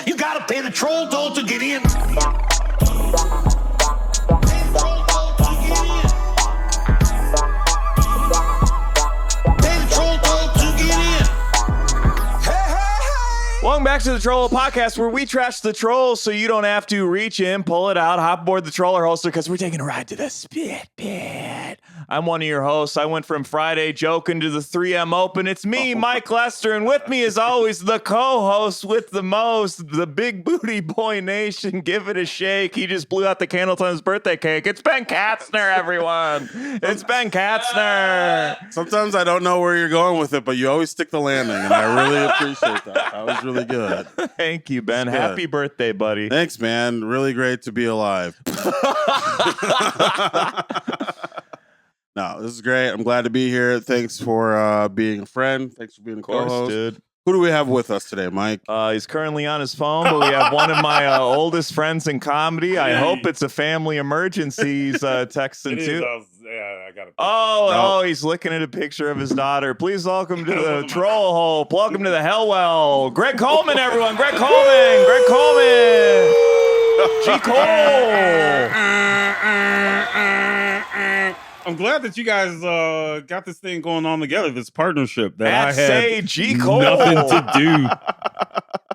You gotta pay the troll toll to get in. Welcome back to the Trollholepod podcast, where we trash the trolls so you don't have to reach in, pull it out, hop aboard the troller holster, because we're taking a ride to the spit pit. I'm one of your hosts. I went from Friday joking to the 3M Open. It's me, Mike Lester, and with me, as always, the co-host with the most, the big booty boy nation. Give it a shake. He just blew out the candle on his birthday cake. It's Ben Katzner, everyone. It's Ben Katzner. Sometimes I don't know where you're going with it, but you always stick the landing, and I really appreciate that. That was really good. Thank you, Ben. Happy birthday, buddy. Thanks, man. Really great to be alive. No, this is great. I'm glad to be here. Thanks for being a friend. Thanks for being a co-host. Dude. Who do we have with us today, Mike? He's currently on his phone, but we have one of my oldest friends in comedy. I hope it's a family emergency. He's texting too. I got it. Oh, he's looking at a picture of his daughter. Please welcome to the troll hole. Welcome to the Hellwell. Greg Coleman, everyone. Greg Coleman. Greg Coleman. G. Cole. I'm glad that you guys got this thing going on together, this partnership that At I say had G. Cole. nothing to do.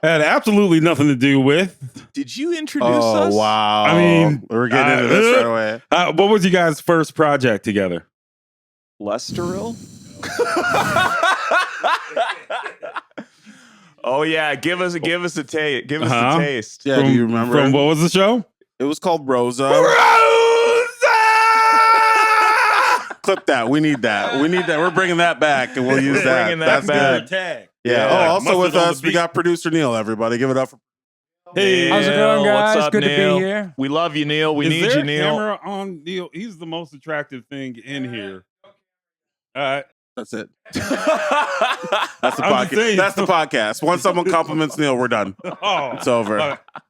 Had absolutely nothing to do with. Did you introduce us? Oh, wow. I mean, we're getting into this right away. What was you guys' first project together? Lesteril? Oh yeah, give us a taste. Give us a taste. Yeah, do you remember? From what was the show? It was called Rosa. Clip that. We need that. We're bringing that back, and we'll use that. Bringing that That's back. good. Tag. Yeah. Oh, also Mustard with on the us, we beat. got producer Neil. Everybody, give it up for. Hey, How's it going, guys? What's up, Good to Neil? be here. We love you, Neil. We Is need there you, a Neil. camera on Neil? He's the most attractive thing in here. All right. That's it. That's the I'm just podcast. saying. That's the podcast. Once someone compliments Neil, we're done. Oh, It's over.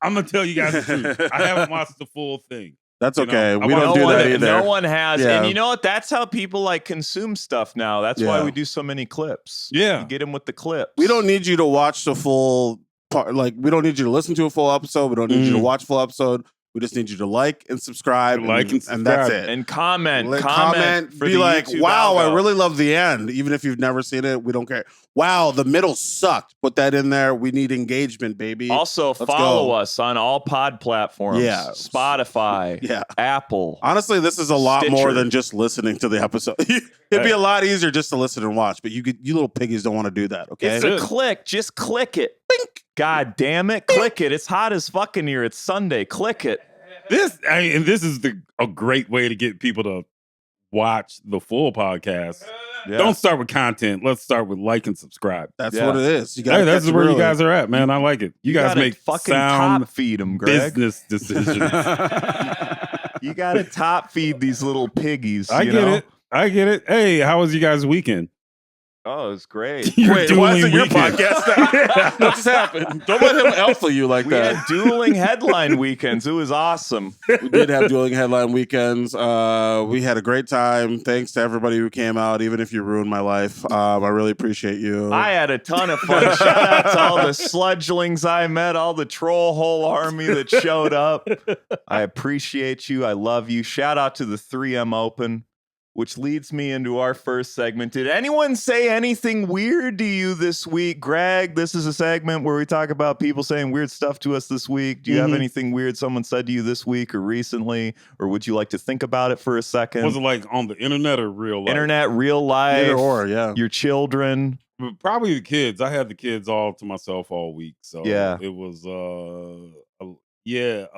I'm gonna tell you guys the truth. I haven't watched the full thing. That's You know, okay. I We want- don't do that either. No one has. Yeah. And you know what? That's how people like consume stuff now. That's why Yeah. we do so many clips. Yeah. You get them with the clips. We don't need you to watch the full part. Like, we don't need you to listen to a full episode. We don't need you to watch a full episode. We just need you to like and subscribe. Like and and that's subscribe. it. And comment. Like, comment. For be the like, YouTube wow, algo. I really love the end. Even if you've never seen it, we don't care. Wow, the middle sucked. Put that in there. We need engagement, baby. Also, Let's follow go. us on all pod platforms. Yeah. Spotify. Yeah. Apple. Honestly, this is a lot Stitcher. more than just listening to the episode. It'd be a lot easier just to listen and watch, but you little piggies don't want to do that, okay? It's a click. Just click it. God damn it. Click it. It's hot as fucking here. It's Sunday. Click it. This is a great way to get people to watch the full podcast. Yeah. Don't start with content. Let's start with like and subscribe. That's Yeah. what it is. You Hey, gotta that's catch where it you early. guys are at, man. I like it. You guys gotta make fucking sound top feed them, Greg. business decisions. You gotta top feed these little piggies. I you get know? it. I get it. Hey, how was you guys' weekend? Oh, it's great. Your Wait, why is it dueling your weekend. podcast now? What just happened? Don't let him alpha you like We that. had dueling headline weekends. It was awesome. We did have dueling headline weekends. We had a great time. Thanks to everybody who came out, even if you ruined my life. I really appreciate you. I had a ton of fun. Shout out to all the sludgelings I met, all the troll hole army that showed up. I appreciate you. I love you. Shout out to the 3M Open, which leads me into our first segment. Did anyone say anything weird to you this week? Greg, this is a segment where we talk about people saying weird stuff to us this week. Do you have anything weird someone said to you this week or recently? Or would you like to think about it for a second? Was it like on the internet or real life? Internet, real life, Either or, yeah. your children. Probably the kids. I had the kids all to myself all week. So Yeah. it was a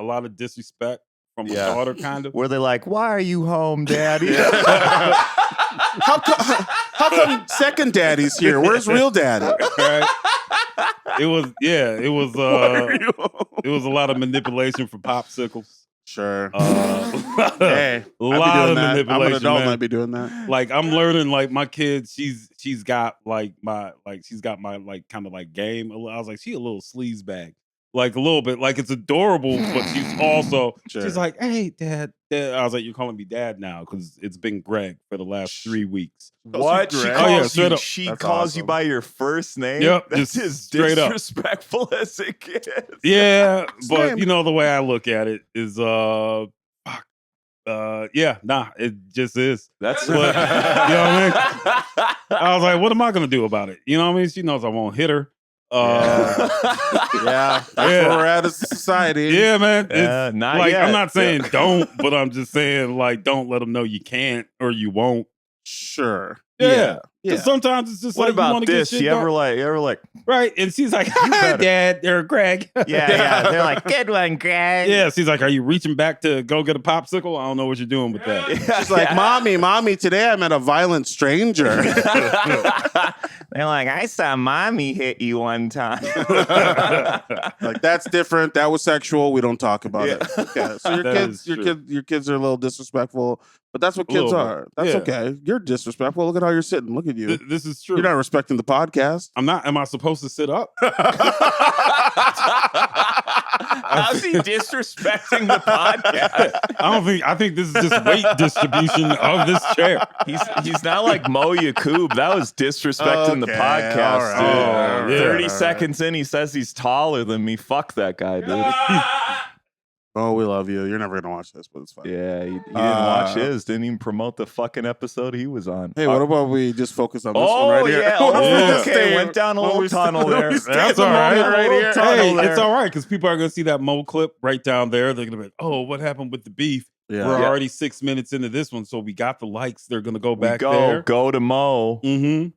lot of disrespect from my Yeah. daughter, kind of. Were they like, why are you home, Daddy? How come second daddy's here? Where's real daddy? Right? It was it was a lot of manipulation for popsicles. Sure. Hey, A a lot of I'm manipulation. an adult, man. might be doing that. Like I'm learning, like my kids, she's got my kind of like game. I was like, she a little sleaze bag. like a little bit. Like it's adorable, but she's also Sure. she's like, "Hey, Dad." I was like, "You're calling me Dad now because it's been Greg for the last 3 weeks." What? She Greg? calls Oh, yeah, you. straight up. She That's calls you awesome. by your first name. Yep, That's just as straight up. disrespectful as it gets. Yeah, but Same. you know the way I look at it is, fuck, yeah, nah, it just is. That's But, you know what I mean? I was like, what am I gonna do about it? You know what I mean? She knows I won't hit her. Yeah, that's Yeah. where we're at as a society. Yeah, man. It's, not like yet. I'm not saying Yeah. don't, but I'm just saying like don't let them know you can't or you won't. Sure. Yeah. Yeah. 'Cause sometimes it's just What like you about want to get this? shit You done. ever like? Right? And she's like, "Hi, better. Dad," or Greg. Yeah. They're like, good one, Greg. Yeah, she's like, "Are you reaching back to go get a popsicle?" I don't know what you're doing with that. She's like, mommy, today I met a violent stranger. They're like, I saw mommy hit you one time. Like, that's different. That was sexual. We don't talk about it. Yeah. Okay. So your That kids, is your true. kids, your kids are a little disrespectful, but that's what A little kids bit. are. That's Yeah. okay. You're disrespectful. Look at how you're sitting. Look at you. This is true. You're not respecting the podcast. I'm not. Am I supposed to sit up? How's he disrespecting the podcast? I think this is just weight distribution of this chair. He's not like Mo Yakub. That was disrespecting the Okay, podcast, all right, dude. all right, 30 all right. seconds in, he says he's taller than me. Fuck that guy, dude. Oh, we love you. You're never gonna watch this, but it's fine. Yeah, he didn't watch his. Didn't even promote the fucking episode he was on. Hey, what about we just focus on this Oh, one right here? yeah. What if we Oh, just okay. stay- Went down a what little we stay- tunnel there. we stay That's in the all right. moment right here. Hey, there. it's all right because people are going to see that Mo clip right down there. They're going to be, "Oh, what happened with the beef?" Yeah. We're Yeah. already 6 minutes into this one, so we got the likes. They're going to go We back there. go to Mo. Mm-hmm.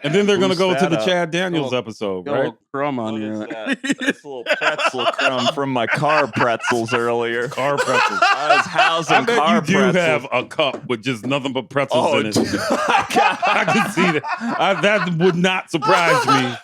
And then they're going to Boost go to that the up. Chad Daniels Go- episode, Got a right? little crumb on What you. is that? That's a little pretzel crumb from my car pretzels earlier. Car pretzels. I was housing I bet car you do pretzels. have a cup with just nothing but pretzels Oh, in it. dude, I can see that. That would not surprise me.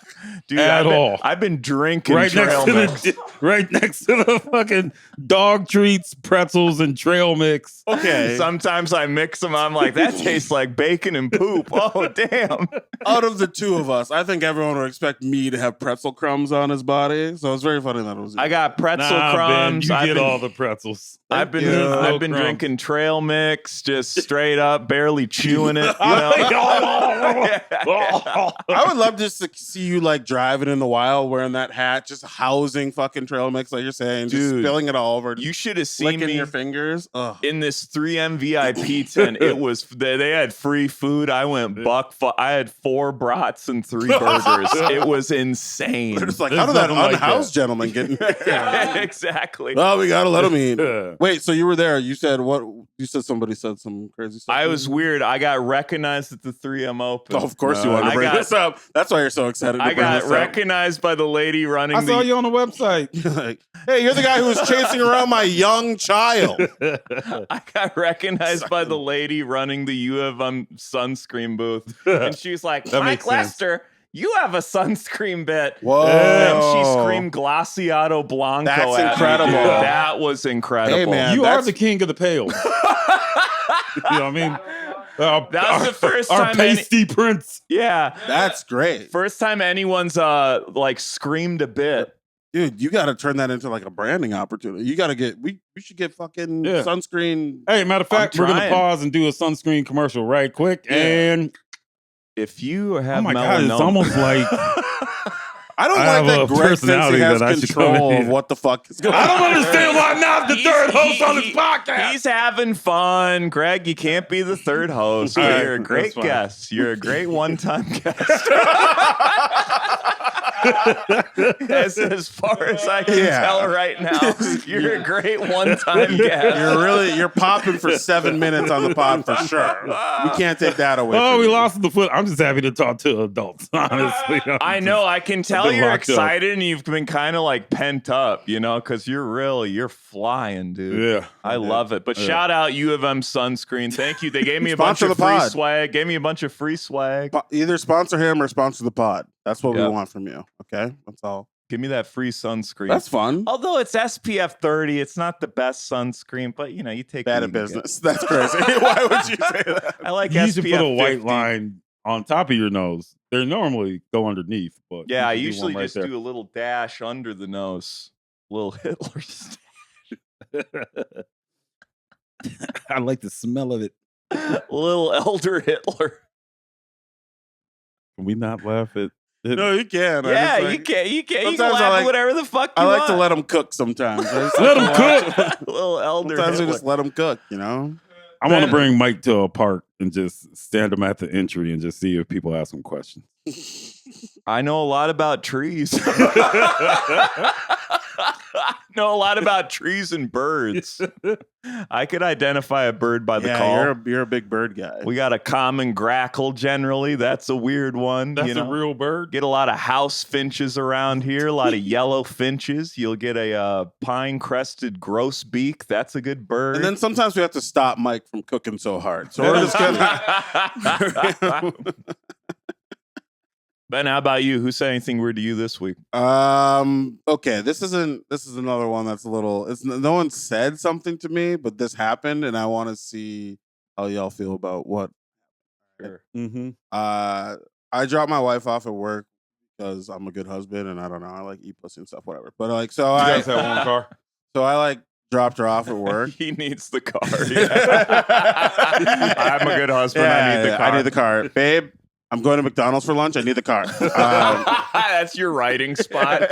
Dude, At all. I've been drinking Right trail mix. right next to the fucking dog treats, pretzels, and trail mix. Okay. Sometimes I mix them. I'm like, that tastes like bacon and poop. Oh, damn. Out of the two of us, I think everyone would expect me to have pretzel crumbs on his body. So it's very funny that it was you. I got pretzel Nah, crumbs. Ben, you I've get been, all the pretzels. I've been, you. I've No been crumbs. drinking trail mix, just straight up, barely chewing it. You know? I would love just to see you like driving in the wild wearing that hat, just housing fucking trail mix, like you're saying, just Dude, spilling it all over, You should have seen licking me your fingers. Ugh. in this 3M VIP tent. It was they had free food. I went I had 4 brats and 3 burgers. It was insane. They're just like, There's how did that nothing like unhoused that. gentleman get in here? Yeah, exactly. Oh, we gotta let him eat. Yeah. Wait, so you were there? You said what? You said somebody said some crazy stuff. I to was you? weird. I got recognized at the 3M Open. Oh, of course you wanted to I bring got- this up. That's why you're so excited. To I bring got this up. recognized by the lady running I saw the. you on the website. You're like, hey, you're the guy who was chasing around my young child. I got recognized by the lady running the U of M sunscreen booth, and she's like, That "Mike makes sense. Lester, you have a sunscreen bit." Whoa. And she screamed Glaciato Blanco. That's at me, incredible. dude. That was incredible. Hey, man. You that's- are the king of the pales. You know what I mean? That was the first our time any- pasty prince. Yeah, That's great. first time anyone's like screamed a bit. Dude, you got to turn that into like a branding opportunity. You got to get, we should get fucking Yeah. sunscreen. Hey, matter of fact, I'm we're going to trying. pause and do a sunscreen commercial right quick. Yeah. And If you have oh my melanoma, God, it's almost like I don't I like have that a Greg thinks personality he has that I should come control in. of what the fuck is going on. I don't understand why I'm not the third host on this podcast. He's having fun. Greg, you can't be the third host. All right, You're a great that's fine. guest. You're a great one-time guest. as far as I can Yeah. tell right now, you're a great one-time guest. You're popping for 7 minutes on the pod for sure. We can't take that away. Oh, from we you. lost the foot. I'm just happy to talk to adults, honestly. I know. I can tell been you're locked up. excited and you've been kind of like pent up, you know, because you're flying, dude. Yeah. I love it. But Yeah. shout out U of M sunscreen. Thank you. They gave me a bunch Sponsor of the free pod. swag. Gave me a bunch of free swag. Either sponsor him or sponsor the pod. That's what we Yep. want from you. Okay? That's all. Give me that free sunscreen. That's fun. Although it's SPF 30, it's not the best sunscreen, but you know, you take Bad what at you can get. business. That's crazy. Why would you say that? I like You SPF should put a white 50. line on top of your nose. They normally go underneath, but Yeah, I you should do usually one right just there. do a little dash under the nose. Little Hitler. I like the smell of it. Little elder Hitler. Can we not laugh at it? No, you can. Yeah, I just, you can. You can sometimes laugh I like- at whatever the fuck you I want. like to let them cook sometimes. I just Let like 'em to watch cook. Little elder Sometimes we Hitler. just let them cook, you know? I want to bring Mike to a park and just stand him at the entry and just see if people ask him questions. I know a lot about trees. Know a lot about trees and birds. I could identify a bird by the call. You're a big bird guy. We got a common grackle generally. That's a weird one. That's you know? a real bird. Get a lot of house finches around here, a lot of yellow finches. You'll get a pine-crested grosbeak. That's a good bird. And then sometimes we have to stop Mike from cooking so hard. So we're just gonna. Ben, how about you? Who said anything weird to you this week? Okay, this is another one that's a little. No one said something to me, but this happened, and I want to see how y'all feel about what. Sure. Mm-hmm. I dropped my wife off at work because I'm a good husband, and I don't know, I like eat pussy and stuff, whatever. But like, so You I guys have one car? so I like dropped her off at work. He needs the car. Yeah. I'm a good husband. I need the car. I need the car, babe. I'm going to McDonald's for lunch. I need the car. That's your writing spot.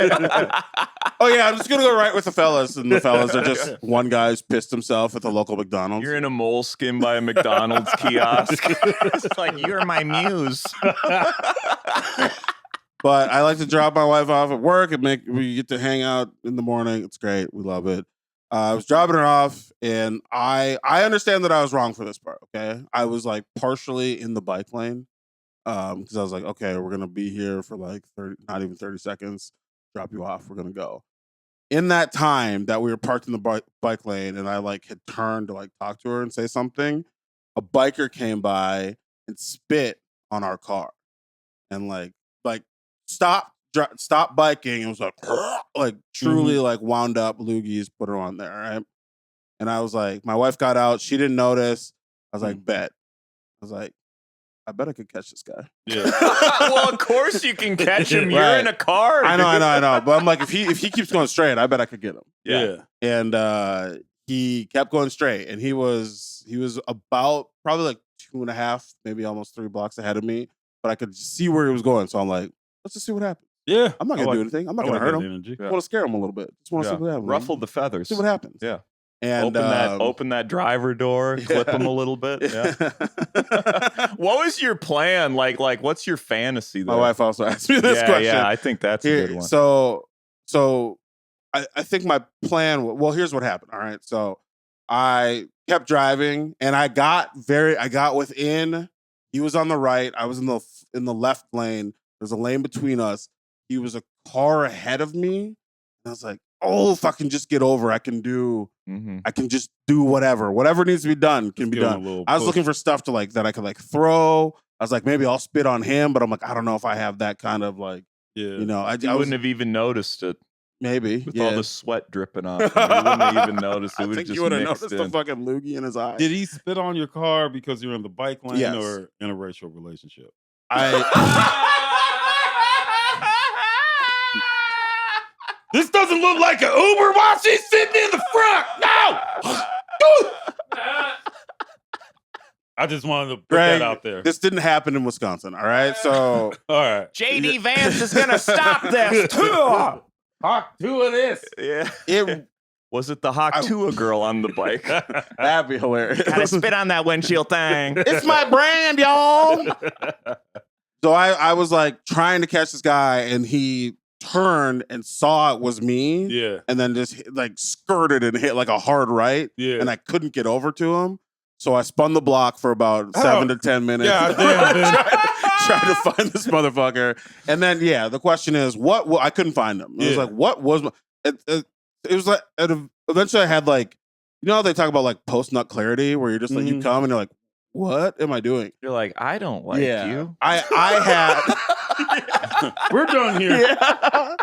Oh yeah, I'm just gonna go right with the fellas, and the fellas are just one guy's pissed himself at the local McDonald's. You're in a moleskin by a McDonald's kiosk. It's like, you're my muse. But I like to drop my wife off at work and we get to hang out in the morning. It's great. We love it. I was dropping her off, and I understand that I was wrong for this part. Okay, I was like partially in the bike lane. Because I was like, okay, we're gonna be here for like not even 30 seconds. Drop you off. We're gonna go. In that time that we were parked in the bike lane, and I like had turned to like talk to her and say something, a biker came by and spit on our car, and like stop biking, and was like truly like wound up loogies, put her on there, right? And I was like, my wife got out, she didn't notice. I was like, bet. I was like, I bet I could catch this guy. Yeah. Well, of course you can catch him. You're Right. in a car. I know. But I'm like, if he keeps going straight, I bet I could get him. Yeah. And he kept going straight, and he was about probably like 2.5, maybe almost 3 blocks ahead of me. But I could see where he was going, so I'm like, let's just see what happens. Yeah. I'm not gonna do anything. I'm not gonna hurt him. Energy. I want to scare him a little bit. Just want to see what happens. Ruffle the feathers. See what happens. Yeah. And open that driver door, clip him a little bit. Yeah. What was your plan? Like what's your fantasy there? My wife also asked me this question. Yeah, I think that's a good one. So I think my plan. Well, here's what happened. All right. So I kept driving, and I got within. He was on the right. I was in the left lane. There's a lane between us. He was a car ahead of me. And I was like, oh, if I can just get over, I can just do whatever needs to be done can be done. I was looking for stuff to like that I could like throw. I was like, maybe I'll spit on him, but I'm like, I don't know if I have that kind of like, you know, I wouldn't have even noticed it. Maybe with all the sweat dripping off. You wouldn't have even noticed it. I would think just you would have mixed noticed in. the fucking loogie in his eye. Did he spit on your car because you're in the bike lane Yes. or in a racial relationship? This doesn't look like an Uber while she's sitting in the front. No! I just wanted to put Greg, that out there. This didn't happen in Wisconsin, all right? So all right. JD Vance is gonna stop this too. Hawk 2 of this. Yeah. Was it the Hawk 2 girl on the bike? That'd be hilarious. Gotta spit on that windshield thing. It's my brand, y'all. So I was like trying to catch this guy, and he turned and saw it was me. Yeah. And then just like skirted and hit like a hard right. Yeah. And I couldn't get over to him. So I spun the block for about 7 to 10 minutes. Yeah, damn, trying to find this motherfucker. And then, yeah, the question is, what I couldn't find him. It was like, what was my... It was like, eventually I had like, you know how they talk about like post-nut clarity, where you're just like, you come and you're like, what am I doing? You're like, I don't like you. I had... We're done here. Yeah.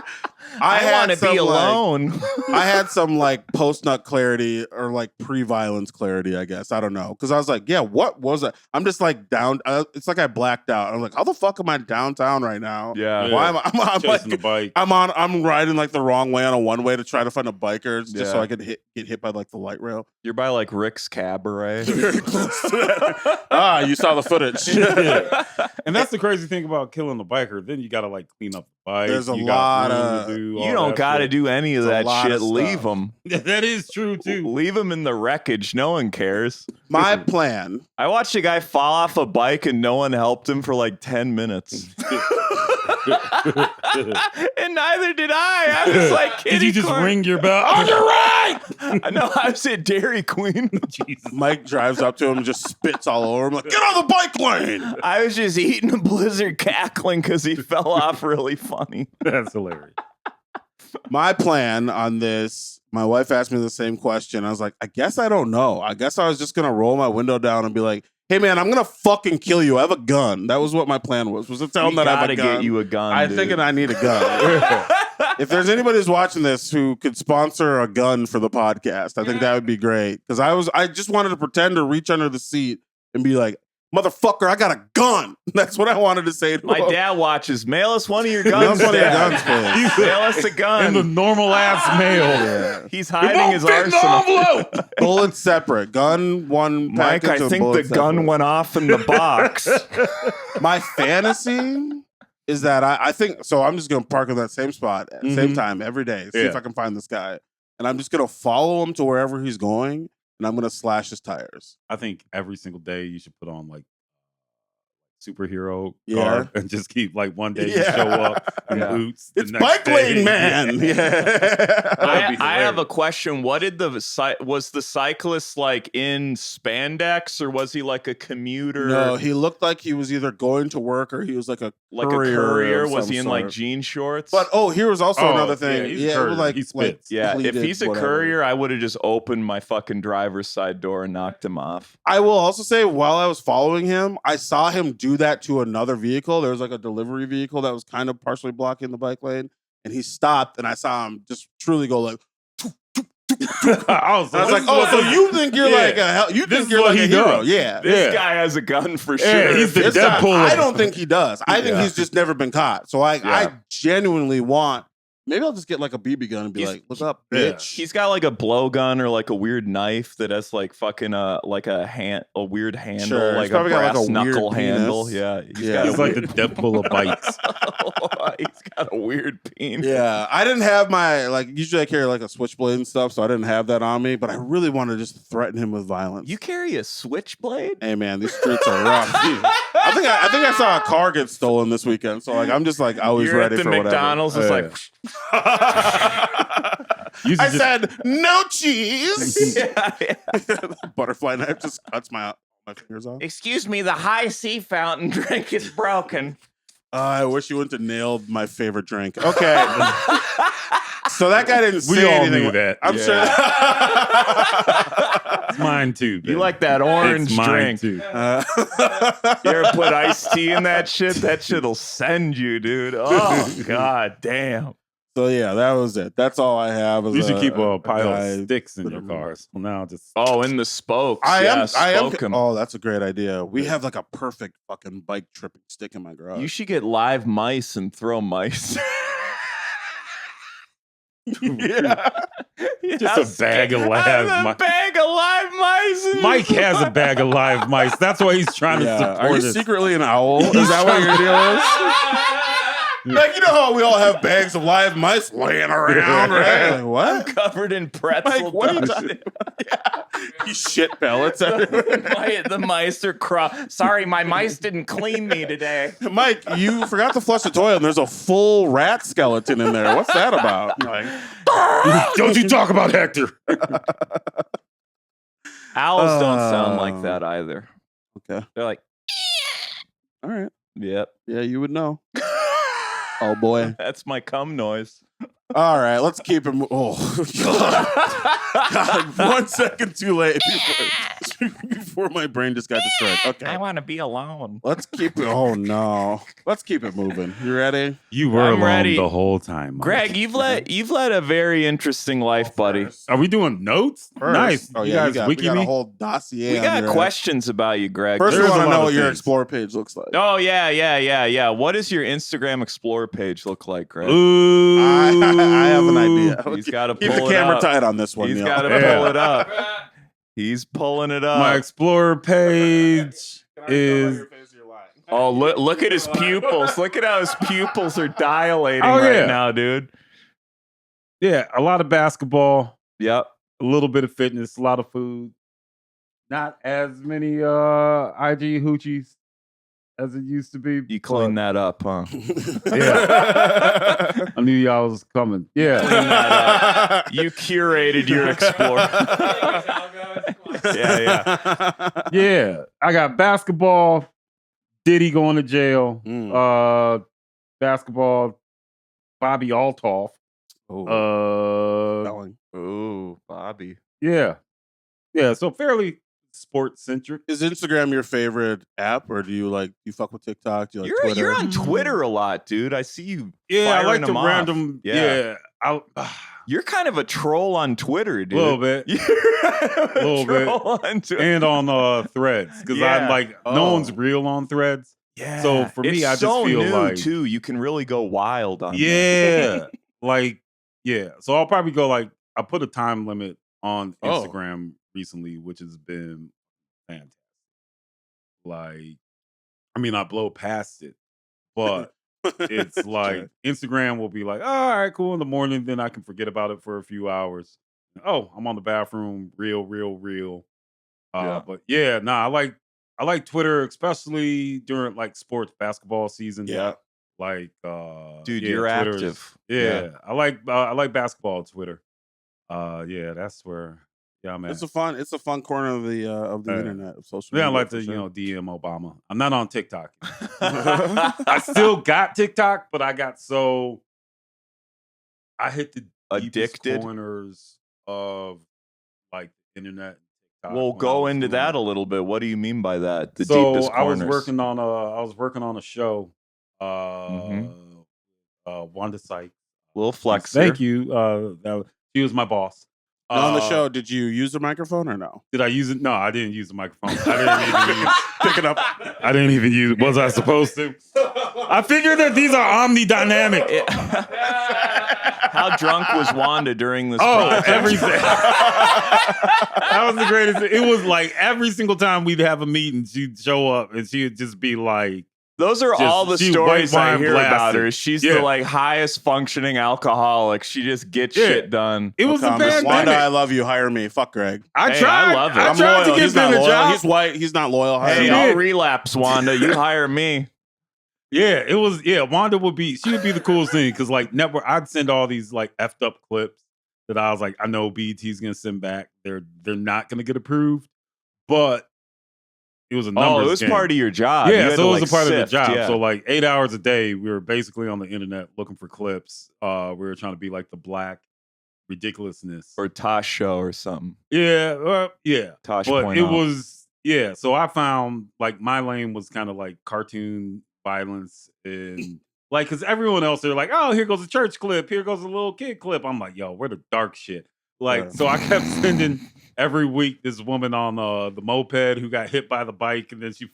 I want to be alone. I had some like post-nut clarity or like pre-violence clarity, I guess. I don't know. Because I was like, yeah, what was it? I'm just like down. It's like I blacked out. I'm like, how the fuck am I downtown right now? Yeah. Why am I'm Chasing like, the bike. I'm riding like the wrong way on a one-way to try to find a biker just so I could get hit by like the light rail. You're by like Rick's Cabaret. Very close to that. You saw the footage. Yeah. And that's the crazy thing about killing the biker. Then you got to like clean up the bike. There's a you lot got of- You don't got to do any of It's a that lot shit. of stuff. Leave them. That is true too. Leave them in the wreckage. No one cares. My plan. I watched a guy fall off a bike and no one helped him for like 10 minutes. And neither did I. I was like, Did you just corn. ring your bell? On your right! I know. I was at Dairy Queen. Jesus. Mike drives up to him and just spits all over him. Like, get on the bike lane. I was just eating a blizzard, cackling because he fell off really funny. That's hilarious. My plan on this, my wife asked me the same question. I was like, I guess I don't know. I guess I was just going to roll my window down and be like, hey, man, I'm going to fucking kill you. I have a gun. That was what my plan was to tell him that I have a gun. Gotta get you a gun, I'm dude. thinking I need a gun. If there's anybody who's watching this who could sponsor a gun for the podcast, I think that would be great. Because I just wanted to pretend to reach under the seat and be like, motherfucker, I got a gun. That's what I wanted to say to My him. dad watches. Mail us one of your Mail guns. us one of your Dad. guns, please. Mail us a gun. In the normal ass mail. Yeah. He's hiding his arsenal. Bullets separate. Gun one Mike, package. I and think the bullets gun separate. went off in the box. My fantasy is that I think so. I'm just gonna park in that same spot at the same time every day. See if I can find this guy, and I'm just gonna follow him to wherever he's going, and I'm gonna slash his tires. I think every single day you should put on like superhero Yeah. garb and just keep like one day you Yeah. show up in Yeah. boots. It's the next bike day- lane, man. Yeah. That'd be I have a hilarious. question. What did was the cyclist like in spandex or was he like a commuter? No, he looked like he was either going to work or he was like a like courier. a courier. of Was some he in like sort. jean shorts? But here was also Oh, another yeah, thing. he's a it courier. was like He spits. yeah, if pleated, he's a whatever. courier, I would have just opened my fucking driver's side door and knocked him off. I will also say, while I was following him, I saw him do that to another vehicle. There was like a delivery vehicle that was kind of partially blocking the bike lane, and he stopped, and I saw him just truly go like. I was And I was like, oh, so you think you're Yeah. like a hell? You This think is you're what like he a hero? does. Yeah. This Yeah. guy has a gun for sure. Yeah, he's the This time, Deadpool. I don't think he does. I think Yeah. he's just never been caught. So I Yeah. genuinely want. Maybe I'll just get like a BB gun and be He's- like, "What's up, Yeah. bitch?" He's got like a blowgun or like a weird knife that has like fucking like a weird handle, Sure, he's like a probably got, like, brass a weird knuckle penis. handle. Yeah, Yeah. got He's a like the weird- Deadpool of bikes. He's got a weird penis. Yeah, I didn't have my usually I carry like a switchblade and stuff, so I didn't have that on me. But I really want to just threaten him with violence. You carry a switchblade? Hey man, these streets are rough. I think I saw a car get stolen this weekend, so like I'm just like always You're ready at the for McDonald's. It's whatever. You I should just- said no cheese. yeah. Butterfly knife just cuts my fingers off. Excuse me, the high C fountain drink is broken. I wish you wouldn't have nailed my favorite drink. Okay. So that guy didn't say We all anything. knew that. I'm It's mine too. You baby. like that orange It's mine drink? too. sure. You ever put iced tea in that shit? That shit'll send you, dude. Oh god damn. So yeah, that was it. That's all I have. You should keep a pile guy- of sticks in your cars. Well, now just Oh, in the spokes. I am. Spoke 'em. Oh, that's a great idea. We have like a perfect fucking bike tripping stick in my garage. You should get live mice and throw mice. yeah. Just a bag of live A mice. bag of live mice. in Mike your has a garage. bag of live mice. That's why he's trying to Yeah. support Are you us. secretly an owl? Is that what your deal is? Like, you know how we all have bags of live mice laying around, right? Like, what? Covered in pretzel. Like, what are you dust. talking about? Yeah. You shit pellets everywhere. The mice are Sorry, my mice didn't clean me today. Mike, you forgot to flush the toilet and there's a full rat skeleton in there. What's that about? Like, Don't you talk about Hector. Owls don't sound like that either. okay. They're like, All right. yep. Yeah, you would know. Oh, boy. That's my cum noise. All right, let's keep him. Oh, God. 1 second too late before my brain just got destroyed. Okay. I want to be alone. Let's keep it. Oh, no. Let's keep it moving. You ready? You were I'm alone ready. the whole time, Mike. Greg, you've led a very interesting life, buddy. Are we doing notes? Nice. Oh, you yeah. guys We wiki got a me? whole dossier. We on got your ass. questions about you, Greg. First, There's we want a to lot know of what your things. Explore page looks like. Oh, yeah. What does your Instagram Explorer page look like, Greg? Ooh. I have an idea. He's got to Keep pull the it camera up. tight on this one. He's Neil. got to Yeah. pull it up. He's pulling it up. My Explorer page is... Oh, look at his pupils. Look at how his pupils are dilating Oh, right yeah. now, dude. Yeah, a lot of basketball, Yep. a little bit of fitness, a lot of food. Not as many IG hoochies as it used to be. You clean that up, huh? Yeah. I knew y'all was coming. Yeah. Clean that up. You curated your Explorer. yeah. Yeah. I got basketball, Diddy going to jail, basketball, Bobby Altoff. Spelling. Ooh, Bobby. Yeah. Yeah. So fairly sports centric. Is Instagram your favorite app, or do you fuck with TikTok? Do you like Twitter? You're on Twitter a lot, dude. I see you. Yeah, I firing like the them off. random. Yeah. Yeah. You're kind of a troll on Twitter, A dude. little bit. You're a Little bit. troll on Twitter. And on threads. Because Yeah. I'm like, no one's real on threads. Yeah. So for me, It's I just so feel new, like- too. You can really go wild on that. Yeah. Like, yeah. So I'll probably go like, I put a time limit on Oh. Instagram recently, which has been fantastic. Like, I mean, I blow past it, but it's like Instagram will be like, oh, all right, cool in the morning. Then I can forget about it for a few hours. Oh, I'm on the bathroom. Real. Yeah. But yeah, I like Twitter, especially during like sports basketball season. Yeah. Like, Dude, yeah, you're Twitter's- active. Yeah, I like basketball Twitter. Yeah, that's where. Yeah, man. It's a fun corner of the internet of social Yeah, I media. like for to sure. DM Obama. I'm not on TikTok. I still got TikTok, but I hit the deepest Addicted? corners of like internet. TikTok We'll when I go was into doing that it. a little bit. What do you mean by that? The So deepest I was corners. working on a show. Wanda Sykes. Little flex. Thank you. She was my boss. Now, on the show, did you use the microphone or no? Did I use it? No, I didn't use the microphone. I didn't even pick it up. I didn't even use it. Was I supposed to? I figured that these are omnidynamic. How drunk was Wanda during this Oh, project? everything. That was the greatest. It was like every single time we'd have a meeting, she'd show up and she'd just be like, Those are Just- all the she stories white I wine hear about blasted. her. She's Yeah. the like highest functioning alcoholic. She just gets Yeah. shit done. it was a Thomas, pandemic. Wanda, I love you. Hire me. Fuck Greg. I Hey, tried. I love it. I I'm tried loyal. to get He's not them a loyal. job. He's white. He's not loyal. Hire Hey, me. did. I'll relapse, Wanda. You hire me. Yeah, it was. Yeah, Wanda would be. She would be the coolest thing because like network. I'd send all these like effed up clips that I was like, I know BET's gonna send back. They're not gonna get approved, but it was a numbers Oh, it was game. part of your job. You Yeah, had so to, it was like, a part of the sift, job. yeah. So like 8 hours a day, we were basically on the internet looking for clips. We were trying to be like the black ridiculousness. Or Tosh show or something. Yeah. Tosh But point it out. was so I found like my lane was kind of like cartoon violence and like because everyone else they're like, oh, here goes a church clip, here goes a little kid clip. I'm like, yo, we're the dark shit. Like, Yeah. so I kept sending every week this woman on the moped who got hit by the bike and then she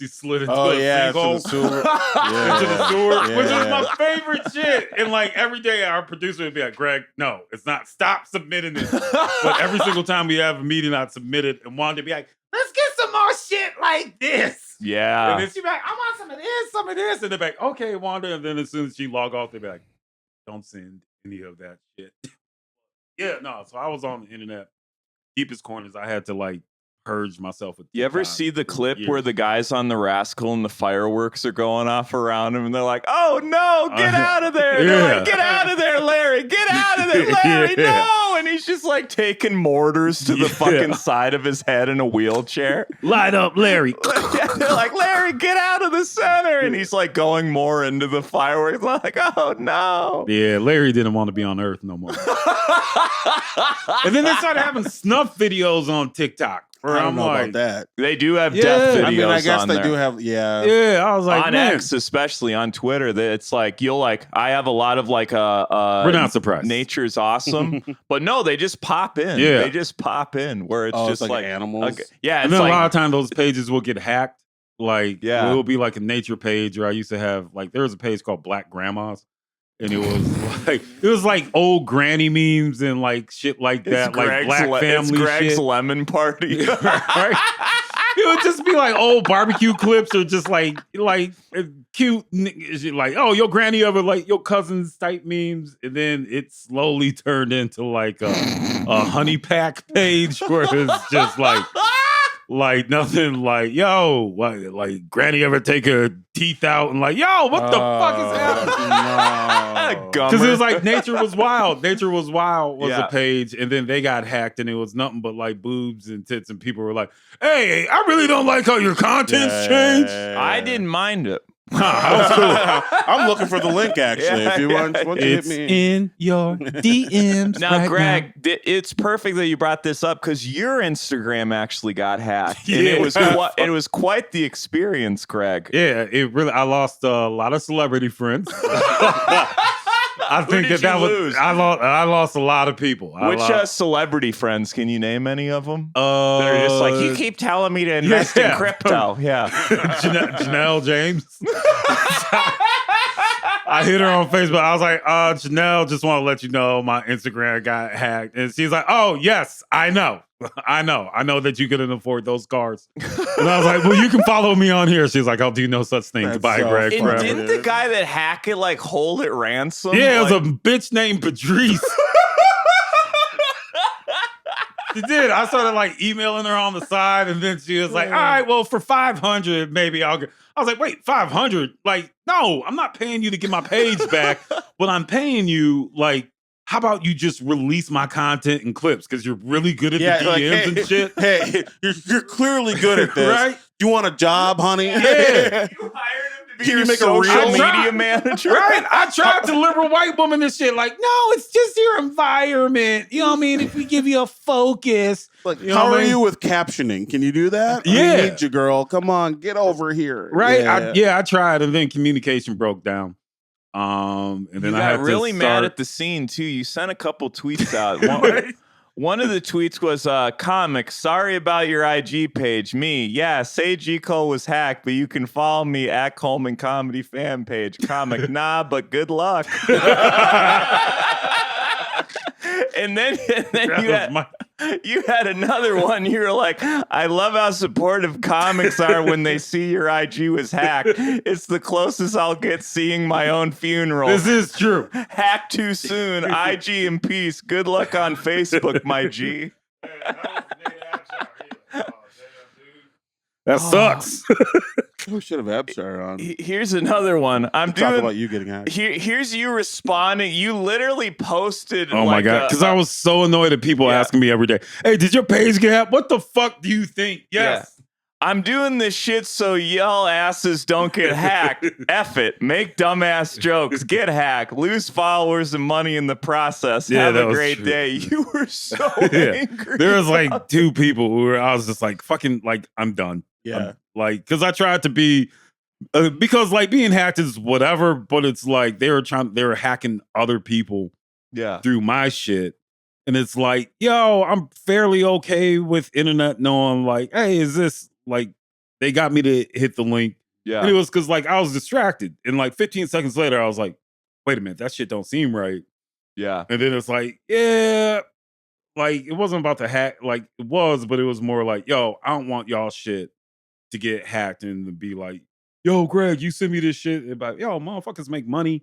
slid into Oh a yeah, to sinkhole. the sewer. Into the sewer, which is Yeah. my favorite shit. And like every day, our producer would be like, "Greg, no, it's not. Stop submitting it." But every single time we have a meeting, I'd submit it and wanted to be like, "Let's get some more shit like this." Yeah. And then she'd be like, "I want some of this," and they'd be like, "Okay, Wanda." And then as soon as she log off, they'd be like, "Don't send any of that shit." Yeah, no. So I was on the internet, deepest corners. I had to like purge myself with. You ever TikTok see the for clip years. where the guys on the Rascal and the fireworks are going off around him and they're like, oh no, get out of there. They're like, get out of there, Larry. Get out of there, Larry. Yeah. No. And he He's just like taking mortars to the fucking side of his head in a wheelchair. Light up, Larry. They're like, Larry, get out of the center. And he's like going more into the fireworks. Like, oh no. Yeah, Larry didn't want to be on Earth no more. And then they started having snuff videos on TikTok. I don't know about that. They do have death videos. I mean, I guess on they there. do have. Yeah. Yeah, I was like, on man. X, especially on Twitter, that it's like you'll like. I have a lot of like We're not surprised. Nature's awesome, but no, they just pop in. Yeah. They just pop in where it's just like like animals. Yeah, And it's then like, a lot of times those pages will get hacked. Like, Yeah. it will be like a nature page, or I used to have like there was a page called Black Grandmas, and it was like old granny memes and like shit like that, like Black family it's Greg's shit. lemon party. Right? It would just be like old barbecue clips, or just like cute shit, like, oh, your granny ever like your cousins type memes, and then it slowly turned into like a honey pack page where it's just like nothing, like, yo, like granny ever take her teeth out and like, yo, what the fuck is happening? Because it was like Nature Was Wild. Nature Was Wild was a page, and then they got hacked, and it was nothing but like boobs and tits, and people were like, hey, I really don't like how your content's changed. I didn't mind it. I'm looking for the link actually. If you want you hit It's me. in your DMs. Now, right Greg, it's perfect that you brought this up because your Instagram actually got hacked, and Yeah. it was quite the experience, Greg. Yeah, it really. I lost a lot of celebrity friends. I think did that you was. lose? I lost a lot of people. Which celebrity friends? Can you name any of them? They're just like, you keep telling me to invest in crypto. Yeah. Janelle James. I hit her on Facebook. I was like, Janelle, just want to let you know my Instagram got hacked. And she's like, oh, yes, I know. I know that you couldn't afford those cars. And I was like, well, you can follow me on here. She's like, I'll do no such thing. Goodbye, so Greg. And Forever. didn't the guy that hacked it like hold it ransom? Yeah, it was Like- a bitch named Patrice. She did. I started like emailing her on the side, and then she was like, all right, well, for 500, maybe I'll get. I was like, wait, 500? Like, no, I'm not paying you to get my page back. But I'm paying you, like, how about you just release my content and clips? Because you're really good at the DMs and shit. Hey, you're clearly good at this. Right? You want a job, honey? Yeah. You hired him to be Can your you make a social real- media manager? Right? I tried to liberal white woman this shit. Like, no, it's just your environment. You know what I mean? If we give you a focus. Like, You know how what I are mean? you with captioning? Can you do that? Yeah. I need you, girl. Come on, get over here. Right? Yeah. I tried, and then communication broke down. And then You I had got really to mad start- at the scene too. You sent a couple tweets out. Right? One of the tweets was, comic, sorry about your IG page. Me, yeah, say G. Cole was hacked, but you can follow me at Coleman Comedy fan page. Comic, nah, but good luck. and then you had another one. You were like, I love how supportive comics are when they see your IG was hacked. It's the closest I'll get seeing my own funeral. This is true. Hacked too soon. IG in peace. Good luck on Facebook, my G. That sucks. We should have Abshire on. Here's another one. I'm Talk doing. about you getting hacked. Here's you responding. You literally posted. Oh my God. Because I was so annoyed at people asking me every day, hey, did your page get hacked? What the fuck do you think? Yes. I'm doing this shit so y'all asses don't get hacked. F it. Make dumbass jokes. Get hacked. Lose followers and money in the process. Yeah, Have that a was great true. day. You were so Yeah. angry. There was like about two people who were, I was just like, fucking, like, I'm done. Yeah. Like, because I tried to be, because like being hacked is whatever, but it's like they were hacking other people Yeah. through my shit. And it's like, yo, I'm fairly okay with internet knowing like, hey, is this like, they got me to hit the link. Yeah. And it was because like I was distracted. And like 15 seconds later, I was like, wait a minute, that shit don't seem right. Yeah. And then it's like, yeah, like it wasn't about the hack, like it was, but it was more like, yo, I don't want y'all shit to get hacked and to be like, yo, Greg, you send me this shit about, yo, motherfuckers make money.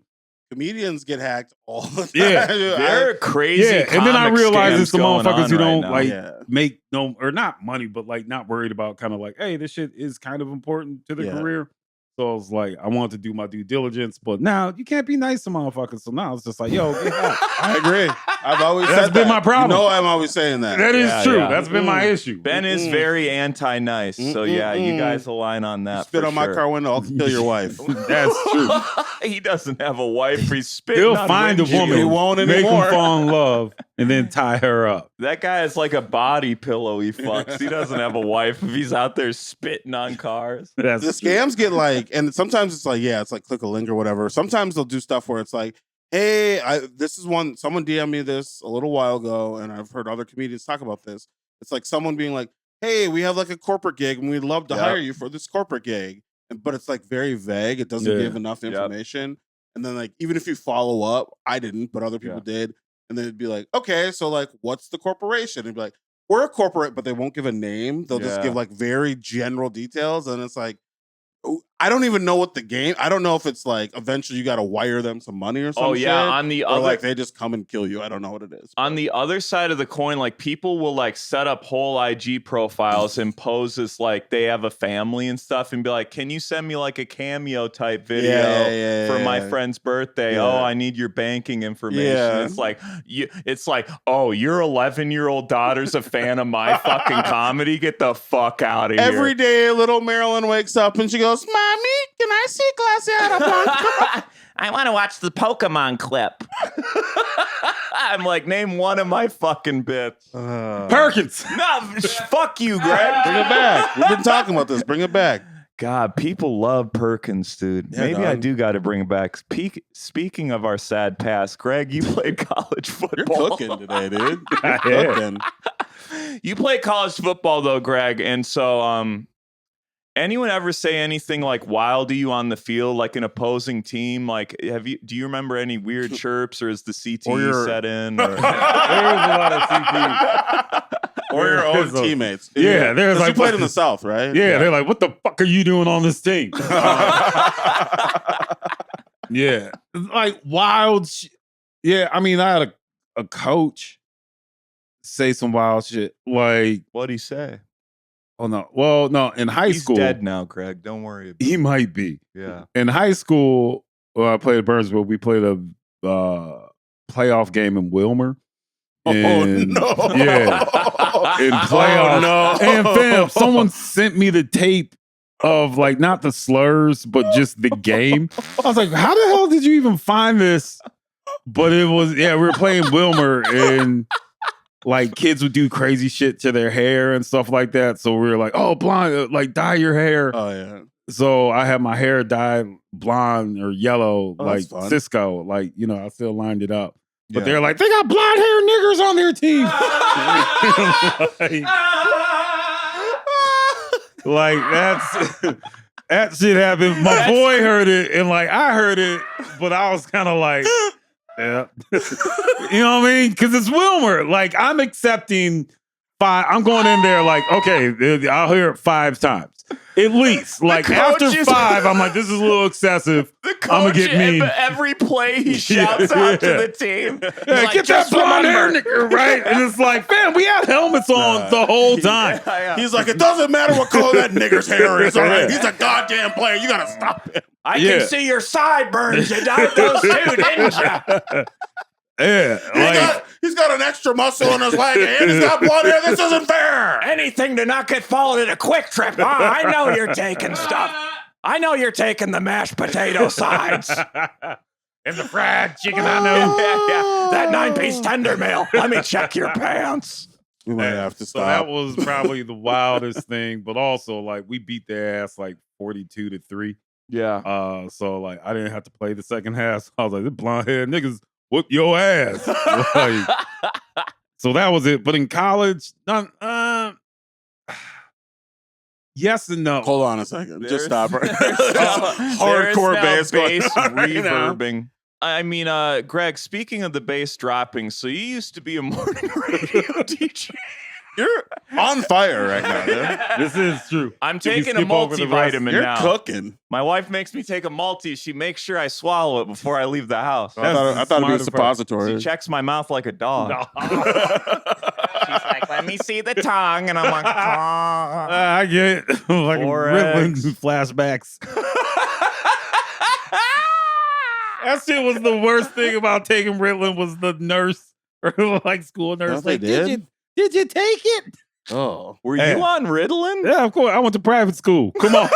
Comedians get hacked all the time. Yeah. They're crazy. Yeah, and then I comic realized scams it's the going motherfuckers on who right don't now. like Yeah. make no or not money, but like not worried about kind of like, hey, this shit is kind of important to the Yeah. career. So I was like, I wanted to do my due diligence, but now you can't be nice to motherfuckers. So now it's just like, yo, get out. I agree. I've always That's said been that. my problem. You know, I'm always saying that. That is true. Yeah. That's been my issue. Ben is very anti-nice. So yeah, you guys align on that. Spit for on my sure. car window, I'll kill your wife. That's true. He doesn't have a wife. He's spitting He'll on find a windshield. woman, He won't make him anymore. fall in love, and then tie her up. That guy is like a body pillow he fucks. He doesn't have a wife if he's out there spitting on cars. That's The true. scams get like, and sometimes it's like, yeah, it's like click a link or whatever. Sometimes they'll do stuff where it's like, hey, this is one, someone DM'd me this a little while ago, and I've heard other comedians talk about this. It's like someone being like, hey, we have like a corporate gig, and we'd love to hire you for this corporate gig. But it's like very vague. It doesn't give enough information. And then like, even if you follow up, I didn't, but other people did. And then it'd be like, okay, so like, what's the corporation? It'd be like, we're a corporate, but they won't give a name. They'll just give like very general details. And it's like, I don't even know what the game. I don't know if it's like eventually you got to wire them some money or something. Oh yeah, on the or other, like they just come and kill you. I don't know what it is. on the other side of the coin, like people will like set up whole IG profiles and pose as like they have a family and stuff, and be like, "Can you send me like a cameo type video for my friend's birthday? Oh, I need your banking information." Yeah. It's like, oh, your 11-year-old daughter's a fan of my fucking comedy. Get the fuck out of here. Every day, little Marilyn wakes up and she goes, "Mommy, can I see Glaciata Blanca?" I want to watch the Pokemon clip. I'm like, name one of my fucking bits. Perkins. No, fuck you, Greg. Bring it back. We've been talking about this. Bring it back. God, people love Perkins, dude. Yeah, Maybe I dog. do got to bring it back. Speaking of our sad past, Greg, you played college football. You're cooking today, dude. You're cooking. You played college football though, Greg, and so anyone ever say anything like wild to you on the field, like an opposing team? Like, do you remember any weird chirps, or is the CTE set in? Or? There was a lot of CP. Or your own There's a- teammates. Yeah, there's 'Cause like you played in the South, right? Yeah, they're like, what the fuck are you doing on this team? Yeah, like wild. Yeah, I mean, I had a coach say some wild shit. Like, What'd he say? oh no, well, no, in high He's school, dead now, Greg. Don't worry about it. he might be. Yeah. In high school, when I played at Burnsville, we played a playoff game in Wilmer. And, no. Yeah. In playoffs. no. And fam, someone sent me the tape of like not the slurs, but just the game. I was like, how the hell did you even find this? But it was, we were playing Wilmer and like kids would do crazy shit to their hair and stuff like that. So we were like, oh, blonde, like dye your hair. Oh, yeah. So I had my hair dyed blonde or yellow, Oh, like that's fun. Cisco. Like, you know, I still lined it up. But Yeah. they're like, they got blonde hair niggers on their team. like that's that shit happened. My boy heard it, and like I heard it, but I was kind of like, yeah. You know what I mean? Because it's Wilmer. Like I'm accepting 5. I'm going in there like, okay, I'll hear it 5 times. At least. Like after 5, I'm like, this is a little excessive. The I'm gonna coach, get mean. every play he shouts out to the team. He's Yeah, like, get that "Just blonde hair remember." nigga, right? And it's like, fam, we had helmets on the whole time. He's like, it doesn't matter what color that nigger's hair is. All right, he's a goddamn player. You gotta stop him. I Yeah. can see your sideburns. You dyed those too, didn't you? Yeah, like He's got an extra muscle in his leg, and he's got blonde hair. This isn't fair. Anything to not get followed at a quick trip. Huh? I know you're taking stuff. I know you're taking the mashed potato sides. and the fried chicken, I know. Yeah. That 9-piece tender meal. Let me check your pants. We might have to So stop. that was probably the wildest thing, but also like we beat their ass like 42-3. Yeah. So like I didn't have to play the second half. So I was like, this blonde hair niggas whoop your ass. Like, so that was it. But in college, yes and no. Hold on a second. Just stop right There's now- Hardcore there bass is now going bass on right now. reverbing. I mean, Greg, speaking of the bass dropping, so you used to be a morning radio DJ. You're on fire right now, dude. This is true. I'm Did we taking a skip over the rest? multivitamin You're now. cooking. My wife makes me take a multi. She makes sure I swallow it before I leave the house. I thought it'd be a smart approach. suppository. She checks my mouth like a dog. No. She's like, let me see the tongue. And I'm like, I get it. Like Four rippling eggs. flashbacks. That shit was the worst thing about taking Ritalin was the nurse or like school nurse. they Like, did? did you take it? Oh. Were Hey. you on Ritalin? Yeah, of course. I went to private school. Come on.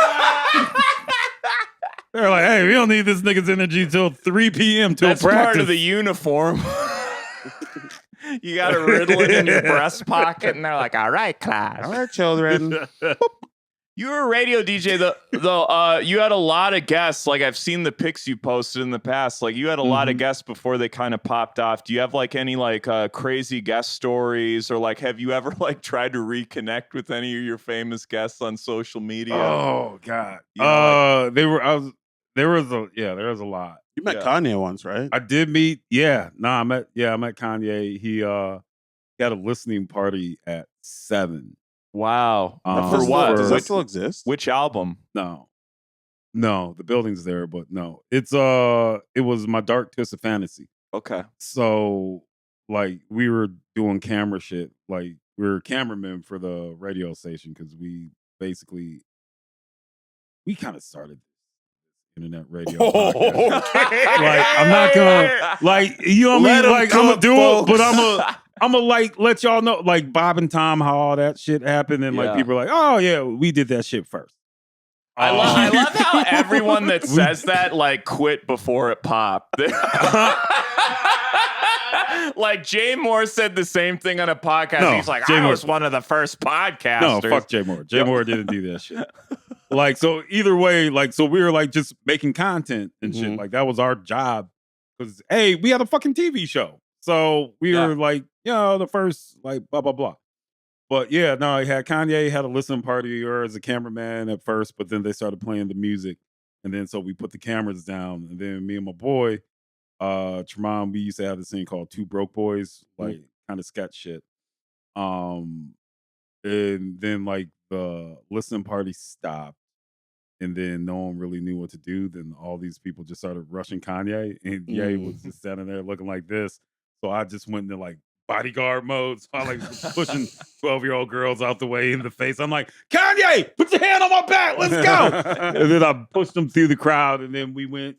They're like, hey, we don't need this nigga's energy till 3 p.m. till That's practice. part of the uniform. You got a Ritalin in your breast pocket, and they're like, all right, class. All right, children. You were a radio DJ, though. You had a lot of guests. Like, I've seen the pics you posted in the past. Like, you had a lot of guests before they kind of popped off. Do you have like any like crazy guest stories, or like have you ever like tried to reconnect with any of your famous guests on social media? Oh God. You know, There was a lot. You met Kanye once, right? I did meet. I met Kanye. He had a listening party at 7. Wow. For For what? Does that still exist? Which album? No, the building's there, but no. It was my Dark Twisted Fantasy. Okay. So like we were doing camera shit. Like we were cameramen for the radio station because we kind of started internet radio. Like I'm not gonna you know what I mean? Like I'm gonna do it, but I'm gonna like let y'all know like Bob and Tom how all that shit happened, and like people are like, oh yeah, we did that shit first. I love how everyone that says that like quit before it popped. Like Jay Moore said the same thing on a podcast. No, He's like, Jay I Moore was one of the first podcasters. No, fuck Jay Moore. Jay Moore didn't do that shit. Like, so either way, like, so we were like just making content and shit. Like, that was our job. Because, hey, we had a fucking TV show. So we were like, the first, like, blah, blah, blah. But yeah, no, I had Kanye had a listening party or as a cameraman at first, but then they started playing the music. And then so we put the cameras down. And then me and my boy, Tremont, we used to have this thing called Two Broke Boys, like kind of sketch shit. And then like the listening party stopped, and then no one really knew what to do. Then all these people just started rushing Kanye, and Ye was just standing there looking like this. So I just went into like bodyguard mode. So I like pushing 12-year-old girls out the way in the face. I'm like, Kanye, put your hand on my back, let's go. And then I pushed them through the crowd, and then we went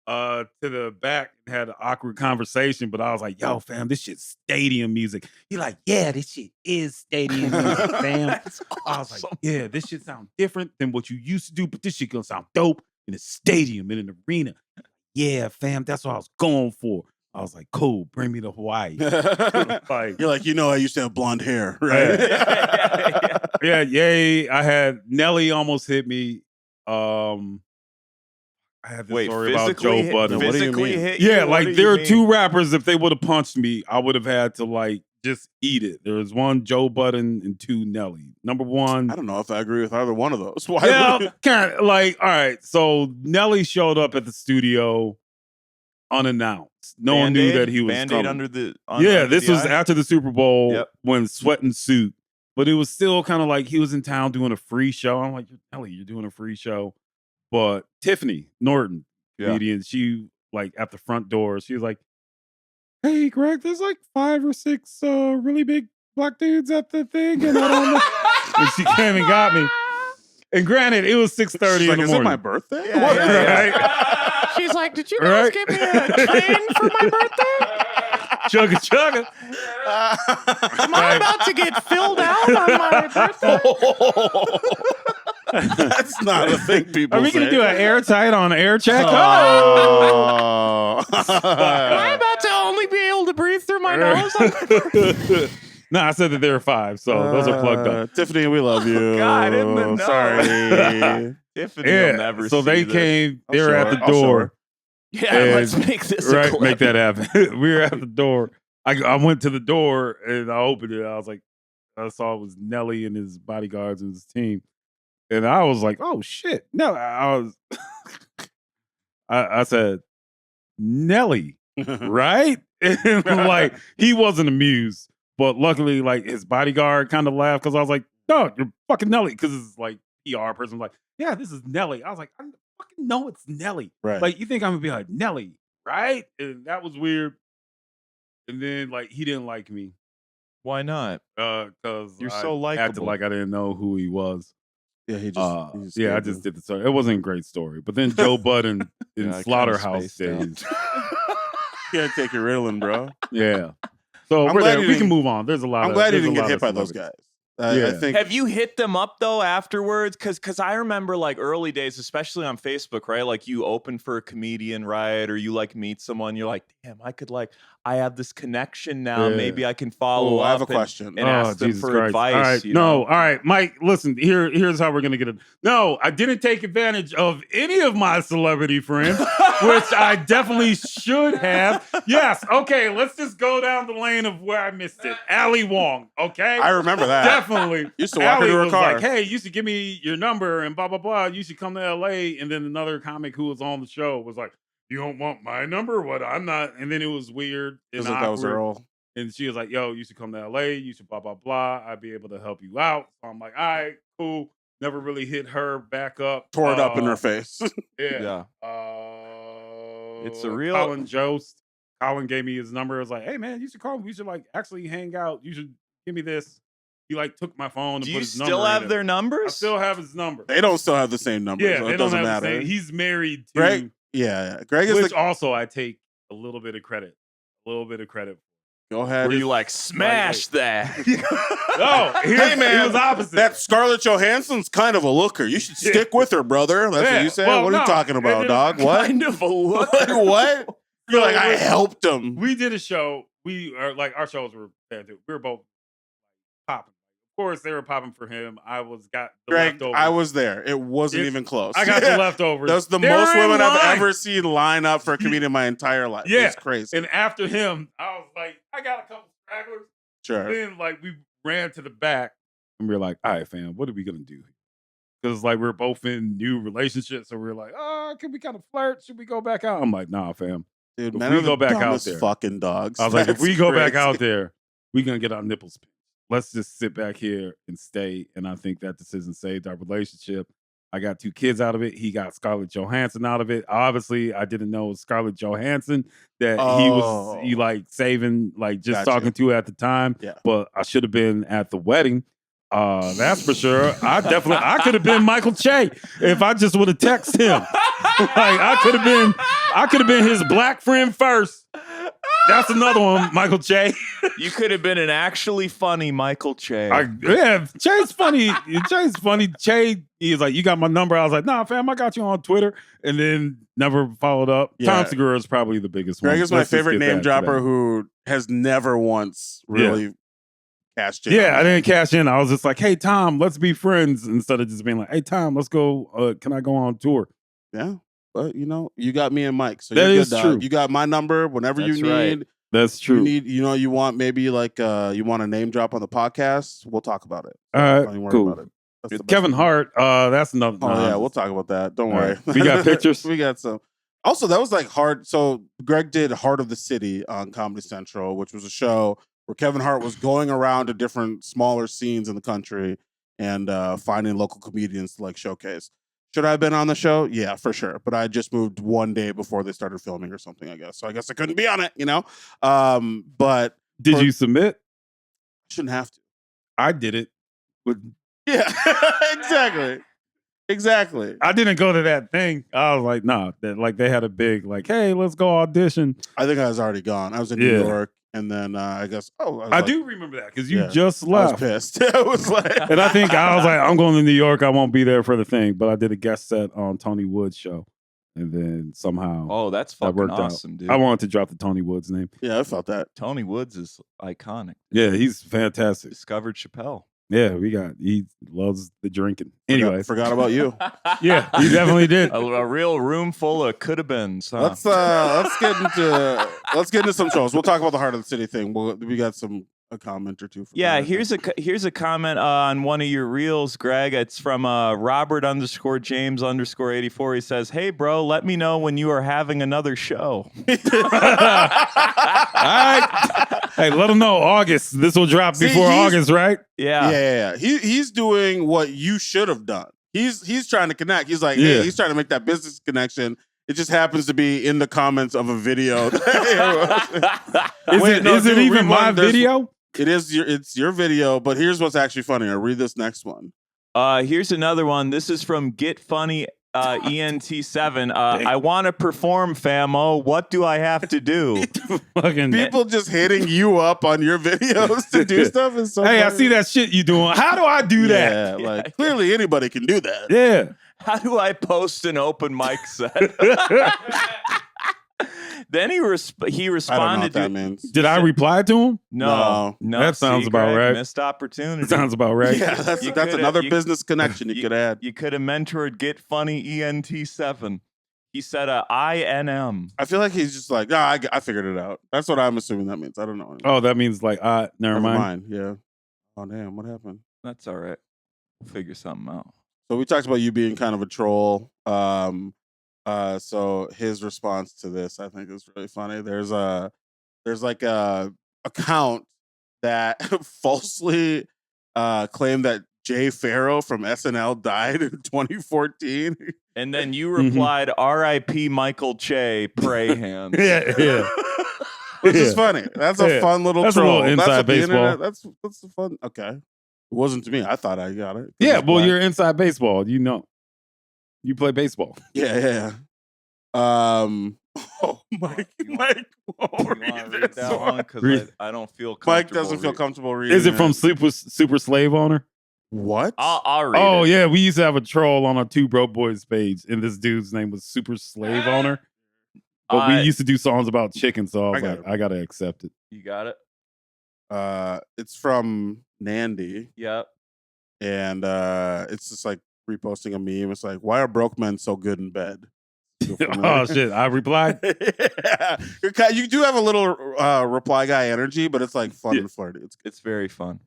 to the back and had an awkward conversation, but I was like, yo, fam, this shit's stadium music. He like, yeah, this shit is stadium music, fam. That's awesome. I was like, yeah, this shit sound different than what you used to do, but this shit gonna sound dope in a stadium, in an arena. Yeah, fam, that's what I was going for. I was like, cool, bring me to Hawaii. Like, you're like, I used to have blonde hair, right? Yeah, I had Nelly almost hit me. I had this story about Joe Budden. Physically hit Yeah, you? like there are two rappers, if they would have punched me, I would have had to like just eat it. There was one Joe Budden and two Nelly. Number one. I don't know if I agree with either one of those. Why? Yeah, kind of like, all right. So Nelly showed up at the studio unannounced. No one knew that he was Band-Aid coming. under the This was after the Super Bowl when Sweat and Suit. But it was still kind of like he was in town doing a free show. I'm like, Nelly, you're doing a free show. But Tiffany Norton, comedian, she like at the front door, she was like, hey, Greg, there's like 5 or 6 really big black dudes at the thing. And I don't know. And she came and got me. And granted, it was 6:30 in the morning. Is it my birthday? Right? She's like, did you guys give me a chain for my birthday? Chugga. Am I about to get filled out on my birthday? That's not a thing people Are we say. going to do an airtight on air check? Oh. Am I about to only be able to breathe through my nose? No, I said that there are 5, so those are plugged up. Tiffany, we love you. God, in the know. Sorry. Tiffany will never so see they this. came, they were at the door. Yeah, let's make this right. a clip. Make that happen. We were at the door. I went to the door and I opened it. I was like, I saw it was Nelly and his bodyguards and his team, and I was like, oh shit, no. I said, Nelly, right? And like he wasn't amused, but luckily, like his bodyguard kind of laughed because I was like, no, you're fucking Nelly, because it's like PR person was like, yeah, this is Nelly. I was like, I fucking know it's Nelly. Right. Like you think I'm gonna be like Nelly, right? And that was weird. And then like he didn't like me. Why not? Because You're I so likable. acted like I didn't know who he was. Yeah, he just I just did the story. It wasn't a great story. But then Joe Budden in Slaughterhouse days. Can't take your Ritalin, bro. Yeah. So we're there. We can move on. There's a lot. I'm glad you didn't get hit by those guys. I think. Have you hit them up though afterwards? Because I remember like early days, especially on Facebook, right? Like you open for a comedian, right? Or you like meet someone, you're like, damn, I have this connection now. Yeah. Maybe I can follow up. I have a question. And ask them for advice. All right. All right, Mike, listen, here's how we're gonna get it. No, I didn't take advantage of any of my celebrity friends, which I definitely should have. Yes, okay, let's just go down the lane of where I missed it. Ali Wong, okay? I remember that. Definitely. Used to walk into her car. Like, hey, you should give me your number and blah, blah, blah. You should come to LA. And then another comic who was on the show was like, you don't want my number? What? I'm not. And then it was weird. And awkward. That was Earl. And she was like, yo, you should come to LA. You should blah, blah, blah. I'd be able to help you out. So I'm like, all right, cool. Never really hit her back up. Tore it up in her face. Yeah. It's a real. Colin Jost. Colin gave me his number. I was like, hey, man, you should call me. We should like actually hang out. You should give me this. He like took my phone and put his number. Do you still have their numbers? I still have his number. They don't still have the same numbers. Yeah, so it doesn't don't have matter. the same. He's married to Greg. Yeah, Greg is which also I take a little bit of credit. Go ahead. Were you like smash that? No, hey man, it was opposite. That Scarlett Johansson's kind of a looker. You should stick with her, brother. That's what you said. Well, what are you talking about, dog? What? Kind of a looker. What? You're like, I helped him. We did a show. We are like our shows were bad too. We were both popping. Of course, they were popping for him. Got the leftovers. I was there. It wasn't even close. I got the leftovers. That's the most women I've ever seen line up for a comedian in my entire life. Yeah, it's crazy. And after him, I was like, I got a couple stragglers. Sure. Then like we ran to the back and we were like, all right, fam, what are we gonna do? Because like we're both in new relationships, so we're like, can we kind of flirt? Should we go back out? I'm like, nah, fam. Dude, if men we are go the back out dumbest there, fucking dogs. I was like, if we go back crazy. out there, we're gonna get our nipples pinched. Let's just sit back here and stay. And I think that decision saved our relationship. I got 2 kids out of it. He got Scarlett Johansson out of it. Obviously, I didn't know it was Scarlett Johansson that he like saving, like just talking to at the time. Yeah. But I should have been at the wedding. That's for sure. I could have been Michael Che if I just would have texted him. Like I could have been his black friend first. That's another one, Michael Che. You could have been an actually funny Michael Che. Che's funny. Che's funny. Che, he's like, you got my number. I was like, nah, fam, I got you on Twitter. And then never followed up. Yeah. Tom Segura is probably the biggest one. Greg is my favorite name dropper who has never once really cashed in. Yeah, I didn't cash in. I was just like, hey, Tom, let's be friends. Instead of just being like, hey, Tom, let's go. Can I go on tour? Yeah. But you got me and Mike, so that you're is good, true. You got my number whenever you need. Right. That's true. You want maybe like you want a name drop on the podcast. We'll talk about it. All right, cool. About it. Kevin Hart. That's another. Oh yeah, we'll talk about that. Don't worry. Right. We got pictures. We got some. Also, that was like hard. So Greg did Heart of the City on Comedy Central, which was a show where Kevin Hart was going around to different smaller scenes in the country and finding local comedians to like showcase. Should I have been on the show? Yeah, for sure. But I just moved one day before they started filming or something, I guess. So I guess I couldn't be on it, But did you submit? Shouldn't have to. I did it. Yeah, exactly. I didn't go to that thing. I was like, nah. They had a big like, hey, let's go audition. I think I was already gone. I was in New York. And then I guess, I do remember that because you just left. I was pissed. I was like, and I think I was like, I'm going to New York. I won't be there for the thing. But I did a guest set on Tony Wood's show. And then somehow, that's fucking awesome, dude. I wanted to drop the Tony Woods name. Yeah, I felt that. Tony Woods is iconic. Yeah, he's fantastic. Discovered Chappelle. Yeah, he loves the drinking. Anyway. Forgot about you. Yeah, he definitely did. A real room full of could-have-beens. Huh? Let's get into some shows. We'll talk about the Heart of the City thing. We got a comment or two. Here's a comment on one of your reels, Greg. It's from Robert_James_84. He says, "Hey, bro, let me know when you are having another show." All right. Hey, let him know August. This will drop before August, right? Yeah. He's doing what you should have done. He's trying to connect. He's like, hey, he's trying to make that business connection. It just happens to be in the comments of a video. Is it even my video? It's your video, but here's what's actually funny. I'll read this next one. Here's another one. This is from Get Funny ENT7. I want to perform, famo. What do I have to do? Fucking People just hitting you up on your videos to do stuff is so hey, funny. I see that shit you doing. How do I do that? Yeah, like clearly anybody can do that. Yeah. How do I post an open mic set? Then he I don't know responded what that to means. Did I reply to him? no. That sounds see, about Greg, right. Missed opportunity. Sounds about right. Yeah, that's You coulda- another you- business connection you could add. You could have mentored Get Funny ENT7. He said INM. I feel like he's just like, I figured it out. That's what I'm assuming that means. I don't know. Oh, that means like, never Never mind. mind. Yeah. Oh damn, what happened? That's all right. We'll figure something out. So we talked about you being kind of a troll. So his response to this, I think, is really funny. There's like a account that falsely claimed that Jay Farrow from SNL died in 2014. And then you replied, R.I.P. Michael Che, pray hands. Yeah. Which is funny. That's a Yeah. fun little That's a troll. little inside what the baseball. internet- that's the fun. Okay. It wasn't to me. I thought I got it. Yeah, It's well, black. you're inside baseball. You know. You play baseball. Yeah. Oh, Mike. Mike. You want to read that one? Read- Because I don't feel comfortable. Mike doesn't feel comfortable reading. Is it from Super Slave Owner? What? I'll read Oh, it. yeah. We used to have a troll on our Two Broke Boys page, and this dude's name was Super Slave Owner. But we used to do songs about chicken, so I was like, I got to accept it. You got it? It's from Nandy, Yep. and it's just like reposting a meme. It's like, why are broke men so good in bed? Feel familiar? Oh, shit. I replied. Yeah. You do have a little reply guy energy, but it's like fun and flirty. It's very fun.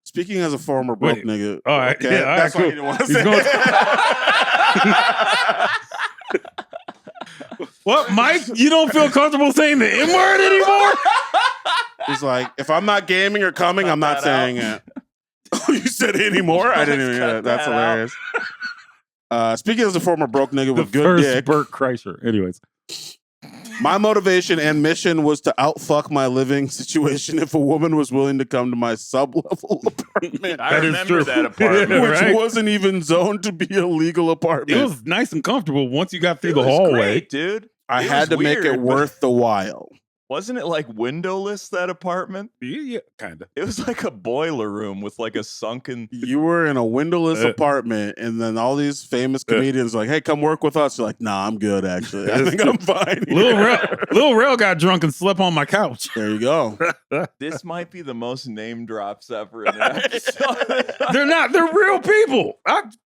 Speaking as a former broke Wait. nigga, All right. okay, Yeah, all that's right, why you cool. didn't want to He's say going- it. What, Mike? You don't feel comfortable saying the N word anymore? He's like, if I'm not gaming or coming, I'm not saying it. Oh, you said it anymore? I didn't even hear that. That's Cut that out. hilarious. Speaking as a former broke nigga The with good first dick, Burt Kreischer. Anyways. my motivation and mission was to outfuck my living situation if a woman was willing to come to my sub-level apartment, I That is remember true. that apartment. which Right. wasn't even zoned to be a legal apartment. It was nice and comfortable once you got through It the was hallway. great, dude. I it had was to make it weird, but- worth the while. Wasn't it like windowless, that apartment? Yeah, kind of. It was like a boiler room with like a sunken. You were in a windowless apartment, and then all these famous comedians like, "Hey, come work with us." You're like, "Nah, I'm good. Actually, I think I'm fine." Lil Rel got drunk and slept on my couch. There you go. This might be the most name drops ever in an episode. They're not. They're real people.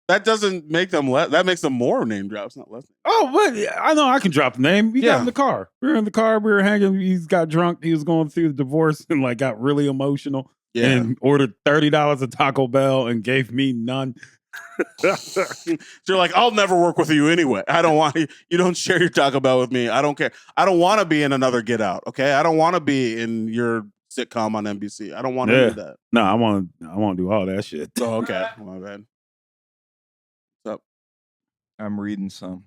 That doesn't make them less. That makes them more name drops, not less. But I know I can drop the name. We got in the car. We were in the car. We were hanging. He got drunk. He was going through the divorce and like got really emotional. Yeah. And ordered $30 at Taco Bell and gave me none. So you're like, I'll never work with you anyway. I don't want you. You don't share your Taco Bell with me. I don't care. I don't want to be in another Get Out. Okay. I don't want to be in your sitcom on NBC. I don't want to do that. No, I want to do all that shit. Oh, okay. My bad. What's up? I'm reading some.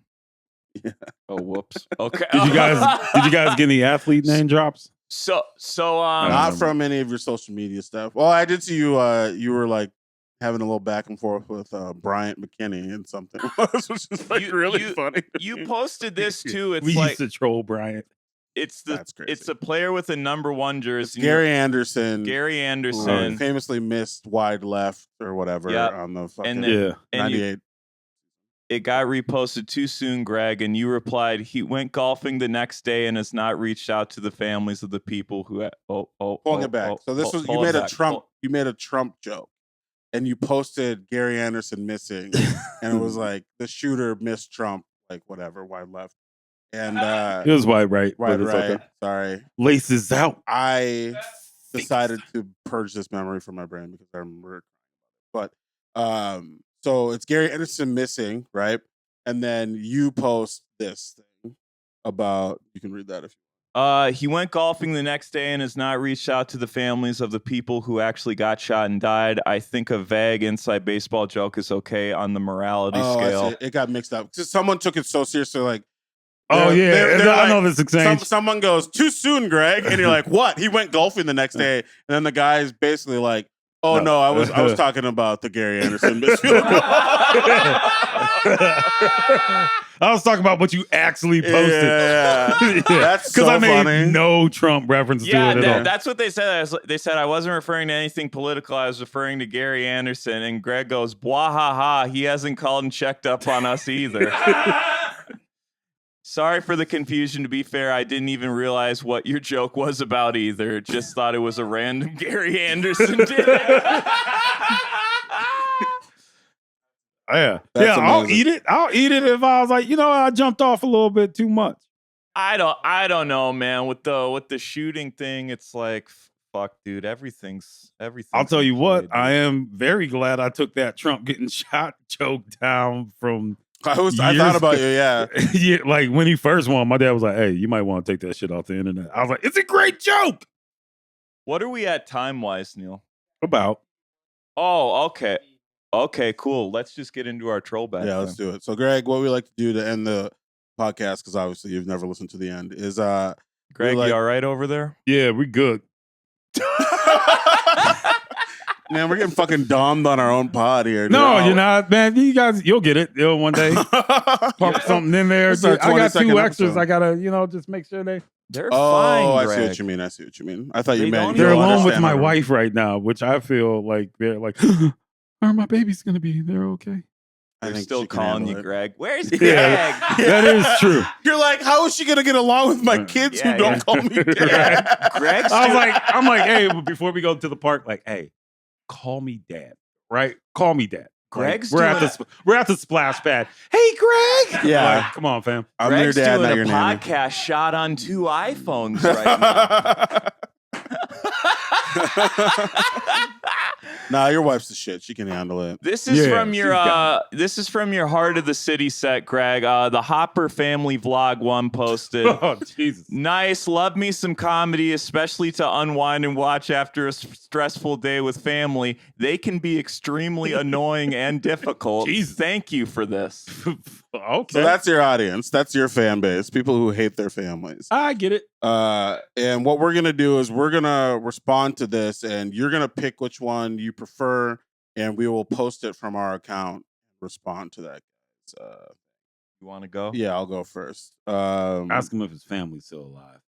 Yeah. Oh, whoops. Okay. Did you guys get any athlete name drops? So Not from any of your social media stuff. Well, I did see you. You were like having a little back and forth with Bryant McKinney and something, which is like really funny. you posted this too. It's We like used to troll Bryant. That's crazy. it's a player with a number 1 jersey. Gary Anderson. Gary who Anderson. famously missed wide left or whatever Yep. on the fucking And then- and 98. It got reposted too soon, Greg, and you replied he went golfing the next day and has not reached out to the families of the people who. Pulling it back. So this was you made a Trump. You made a Trump joke, and you posted Gary Anderson missing, and it was like the shooter missed Trump, like whatever, wide left, and It was wide right. wide but it's right. okay. Sorry, Laces out. I decided to purge this memory from my brain because I remember it. But so it's Gary Anderson missing, right? And then you post this thing about, you can read that if you he went golfing the next day and has not reached out to the families of the people who actually got shot and died. I think a vague inside baseball joke is okay on the morality I scale. see. It got mixed up. 'Cause someone took it so seriously, like, Oh yeah, they're I know like- this exchange. someone goes, too soon, Greg. And you're like, what? He went golfing the next day. And then the guy's basically like, Oh no, I was talking about the Gary Anderson misfield goal. I was talking about what you actually posted. Yeah. That's so because I made funny. no Trump reference to it at all. That's what they said. They said I wasn't referring to anything political. I was referring to Gary Anderson. And Greg goes, "Blah ha ha. He hasn't called and checked up on us either." Sorry for the confusion. To be fair, I didn't even realize what your joke was about either. Just thought it was a random Gary Anderson did it. Yeah, That's I'll amazing. eat it. I'll eat it if I was like, I jumped off a little bit too much. I don't know, man. With the shooting thing, it's like, fuck, dude. Everything's. I'll tell you what, dude. I am very glad I took that Trump getting shot joke down from. I thought about you, yeah. Yeah, like when he first won, my dad was like, "Hey, you might want to take that shit off the internet." I was like, "It's a great joke." What are we at time wise, Neil? About. Oh, okay. Okay, cool. Let's just get into our troll back. Yeah, let's do it. So, Greg, what we like to do to end the podcast, because obviously you've never listened to the end, is Greg, you all right over there? Yeah, we good. Man, we're getting fucking domed on our own pod here. No, you're not, man. You guys, you'll get it. One day. Pump something in there. This is our I got 22nd two extras. episode. I gotta, just make sure They're Oh, fine, I Greg. see what you mean. I thought you They meant don't they're you'll alone with understand my our- wife right now, which I feel like they're like, "Are my baby's gonna be? They're okay." I They're think still she can calling handle you, it. Greg. Where's Greg? Yeah, that is true. You're like, how is she gonna get along with my kids Yeah, who don't yeah. call me dad? Greg's I'm doing- like, hey, before we go to the park, like, hey, call me dad, right? Call me dad. Greg's we're at doing we're at the splash pad. Hey, Greg. Yeah. Like, come on, fam. I'm Greg's your dad, doing not a your nanny. podcast shot on 2 iPhones right now. Nah, your wife's the shit. She can handle it. This is Yeah, from she's got your Heart of the City set, Greg. The Hopper Family Vlog 1 posted. Oh, Jesus. Nice. Love me some comedy, especially to unwind and watch after a stressful day with family. They can be extremely annoying and difficult. Jesus. Thank you for this. Okay. So that's your audience. That's your fan base. People who hate their families. I get it. And what we're gonna do is we're gonna respond to this, and you're gonna pick which one you prefer, and we will post it from our account. Respond to that. You want to go? Yeah, I'll go first. Ask him if his family's still alive.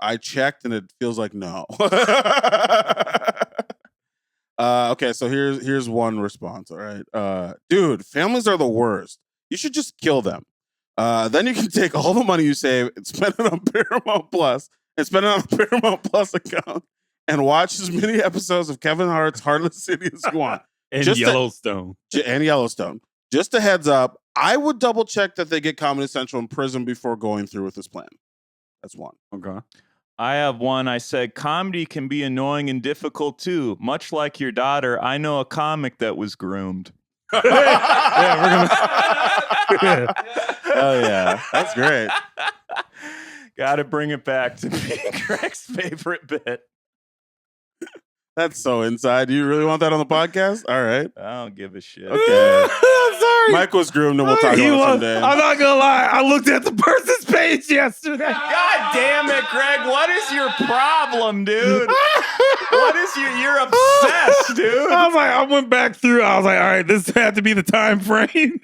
I checked, and it feels like no. Okay, so here's one response. All right, dude, families are the worst. You should just kill them. Then you can take all the money you save and spend it on Paramount Plus, and spend it on a Paramount Plus account, and watch as many episodes of Kevin Hart's Heartless City as you want. And Just Yellowstone. And Yellowstone. Just a heads up, I would double check that they get Comedy Central in prison before going through with this plan. That's one. Okay. I have one. I said, comedy can be annoying and difficult too. Much like your daughter, I know a comic that was groomed. Oh yeah, that's great. Got to bring it back to being Greg's favorite bit. That's so inside. Do you really want that on the podcast? All right. I don't give a shit. Okay. I'm sorry. Mike was groomed, and we'll talk He about it was- someday. I'm not gonna lie. I looked at the person's page yesterday. God damn it, Greg. What is your problem, dude? What is you're obsessed, dude. I went back through. I was like, all right, this had to be the time frame.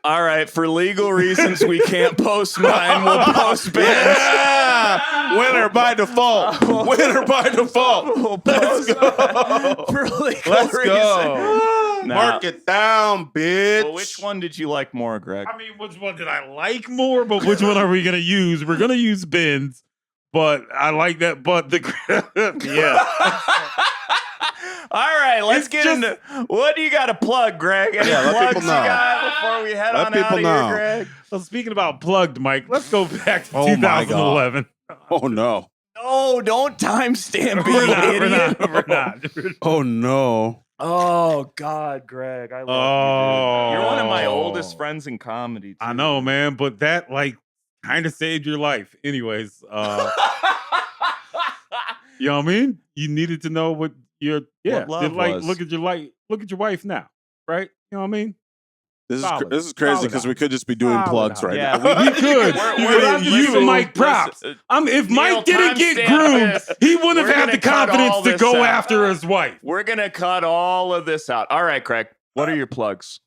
All right, for legal reasons, we can't post mine. We'll post Ben's. Yeah! Winner by default. Winner by default. We'll post go. for legal Let's reasons. go. Nah. Mark it down, bitch. Well, which one did you like more, Greg? I mean, which one did I like more? But which one are we gonna use? We're gonna use Ben's, but I like that. But the yeah. All right, let's It's get just- into what do you got to plug, Greg? Any Yeah, let plugs people you know. got before we head Let on out people of know. here, Greg? So speaking about plugged, Mike, let's go back to Oh my God. 2011. Oh no. No, don't timestamp We're it, not. you We're idiot. not. We're not. Oh no. Oh God, Greg, I love you. Dude. You're one of my oldest friends in comedy. Too. I know, man, but that kind of saved your life. Anyways, you know what I mean? You needed to know what your love was. look at your wife now, right? You know what I mean? This Solid. is crazy Solid because we album. could just be doing Solid plugs album. right Yeah, now. We could. We're- But I'm just giving Mike props. If Mike didn't get timestamp groomed, this. he wouldn't We're have had gonna the cut all confidence to this go out. after his wife. We're gonna cut all of this out. All right, Craig. What are your plugs?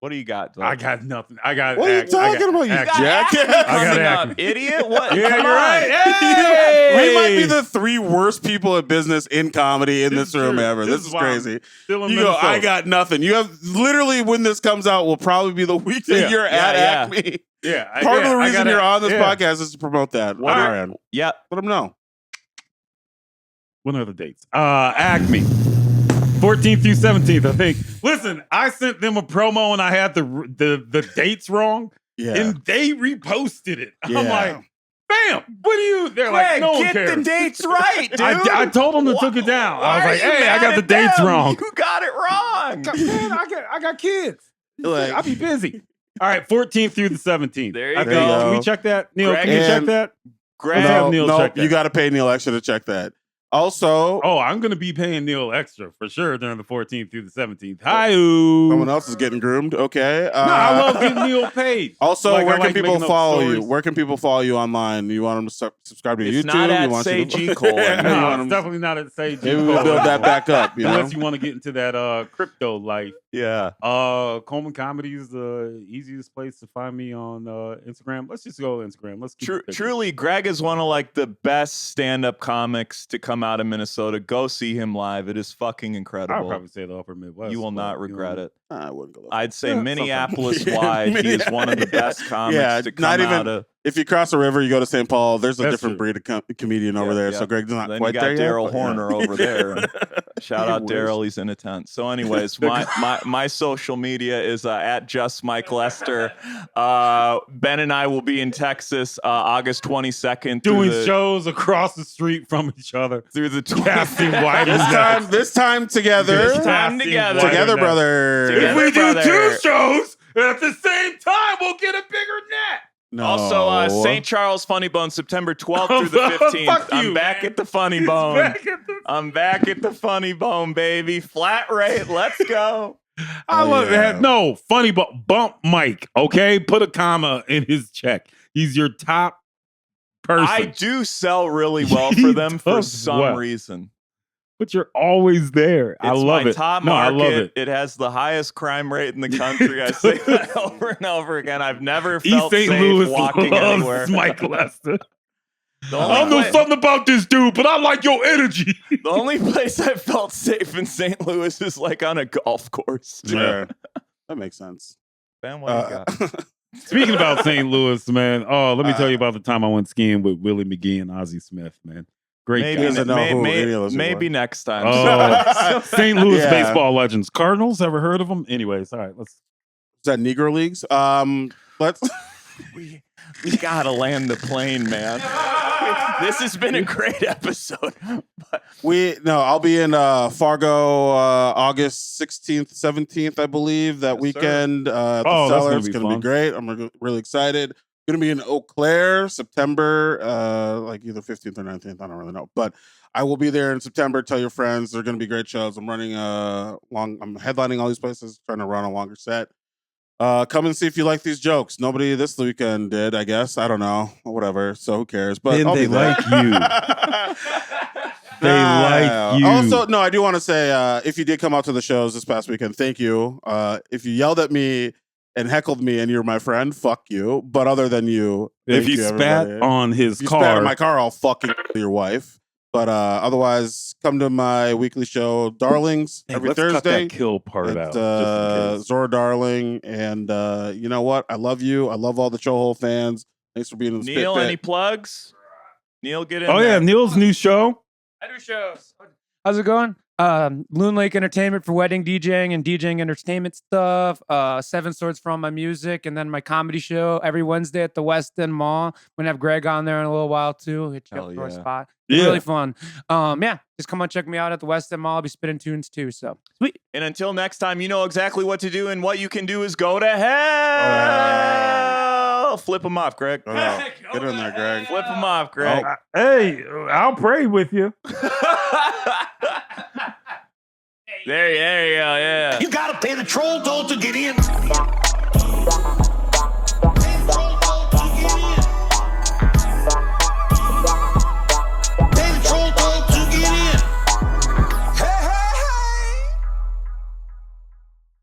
What do you got? I got nothing. I got. What are you talking about, you jackass. jackass? I got Coming up, acting. idiot. What? Yeah, Come you're on. right. Hey! We might be the 3 worst people at business in comedy in This this is room true. ever. This This is is why I'm crazy. Still in You go, Minnesota. I got nothing. You have literally when this comes out will probably be the week that Yeah. you're Yeah, at yeah. Acme. Yeah. Part of the I reason gotta- you're on this yeah. podcast is to promote that. What on are- our end. Yep. Let them know. When are the dates? Acme. 14th through 17th, I think. Listen, I sent them a promo and I had the dates wrong, Yeah. and they reposted it. Yeah. I'm like, bam! What do you? They're like, Craig, no one get cares. the dates right, dude. I told them to took it down. I was like, hey, I got the dates wrong. You got it wrong. Man, I got kids. Like- I'll be busy. All right, 14th through the 17th. There you I go. think- Can we check that, Neil? Greg Can you check and- that? Greg, have No, Neil no, check that. you got to pay Neil extra to check that. Also, Oh, I'm gonna be paying Neil extra for sure during the 14th through the 17th. Hi, someone else is getting groomed. Okay. No, I love getting Neil paid. Also, Like, I where can like people making up follow you? stories. Where can people follow you online? You want them to subscribe to It's YouTube? not You at want Say you to- G. Cole. Yeah, you No, want it's them- definitely not at Sage. Maybe we'll build that back up. You know? Unless you want to get into that crypto life. Yeah. Coleman Comedy is the easiest place to find me on Instagram. Let's just go Instagram. Let's keep it big. Truly, Greg is one of like the best stand-up comics to come out of Minnesota. Go see him live. It is fucking I'll incredible. probably say the Upper Midwest. You will but, not regret it. I wouldn't go. I'd say Yeah, something. Minneapolis Yeah, wide, he is one of the best comics Yeah, to not come even- out of. If you cross the river, you go to St. Paul. There's a That's different true. breed of comedian over Yeah, there. yeah. So Greg's not Then you quite got there yet. Daryl but yeah. Horner over there. Shout out He Daryl, he's in attendance. So, anyways, my social media is at just Mike Lester. Ben and I will be in Texas August 22nd. doing through the, shows across the street from each other. through the 20th. Casting wider nets. This time together. This time Casting together. wider Together, nets. brother. Together. If we do brother. 2 shows at the same time, we'll get a bigger net. No. Also, St. Charles Funny Bone, September 12th through the 15th. Fuck I'm you, back man. at the Funny He's Bone. back at the- I'm back at the Funny Bone, baby. Flat rate. Let's go. I Oh, love yeah. that. No, funny, but bump Mike, okay? Put a comma in his check. He's your top person. I do sell really well He for them for does some well. reason. But you're always there. I It's love my it. top No, I market. love it. It has the highest crime rate in the country. I say that over and over again. I've never East felt St. safe Louis walking loves anywhere. Mike Lester. The I only don't know pla- something about this dude, but I like your energy. The only place I felt safe in St. Louis is like on a golf course. Yeah. That makes sense. Ben, what do you got? Speaking about St. Louis, man. Oh, let me tell you about the time I went skiing with Willie McGee and Ozzie Smith, man. Great Maybe, guys. doesn't know who any of those people maybe are. next time. Oh, St. Louis Yeah. baseball legends. Cardinals, ever heard of them? Anyways, all right, let's. Is that Negro Leagues? Let's. we gotta land the plane, man. This has been a great episode. But I'll be in Fargo August 16th, 17th, I believe, that Yes, weekend. At the Oh, that's Cellar. gonna It's be going to fun. be great. I'm really excited. Going to be in Eau Claire, September, like either 15th or 19th. I don't really know. But I will be there in September. Tell your friends. They're going to be great shows. I'm running I'm headlining all these places, trying to run a longer set. Come and see if you like these jokes. Nobody this weekend did, I guess. I don't know. Whatever. So who cares? But Then I'll they be there. like you. They like you. Also, no, I do want to say, if you did come out to the shows this past weekend, thank you. If you yelled at me and heckled me and you're my friend, fuck you. But other than you, If thank you you, spat everybody. on his If you car, spat on my car, I'll fucking kill your wife. But otherwise, come to my weekly show, Darlings, Hey, every let's cut Thursday. that kill part At, out. Just in case. Zora Darling. And you know what? I love you. I love all the Trollhole fans. Thanks for being in the Neil, spit any pit. plugs? Neil, get in Oh there. yeah, Neil's new show. I do shows. How's it going? Loon Lake Entertainment for wedding DJing and DJing entertainment stuff. 7 Swords for all my music, and then my comedy show every Wednesday at the West End Mall. I'm gonna have Greg on there in a little while too. Hit you Hell up for a yeah. spot. Yeah. Really fun. Yeah, just come on check me out at the West End Mall. I'll be spitting tunes too. So sweet. And until next time, you know exactly what to do, and what you can do is go to hell. Flip them off, Greg. Oh, no. Get in there, Greg. Flip them off, Greg. Hey, I'll pray with you. There you go. Yeah. You gotta pay the troll toll to get in.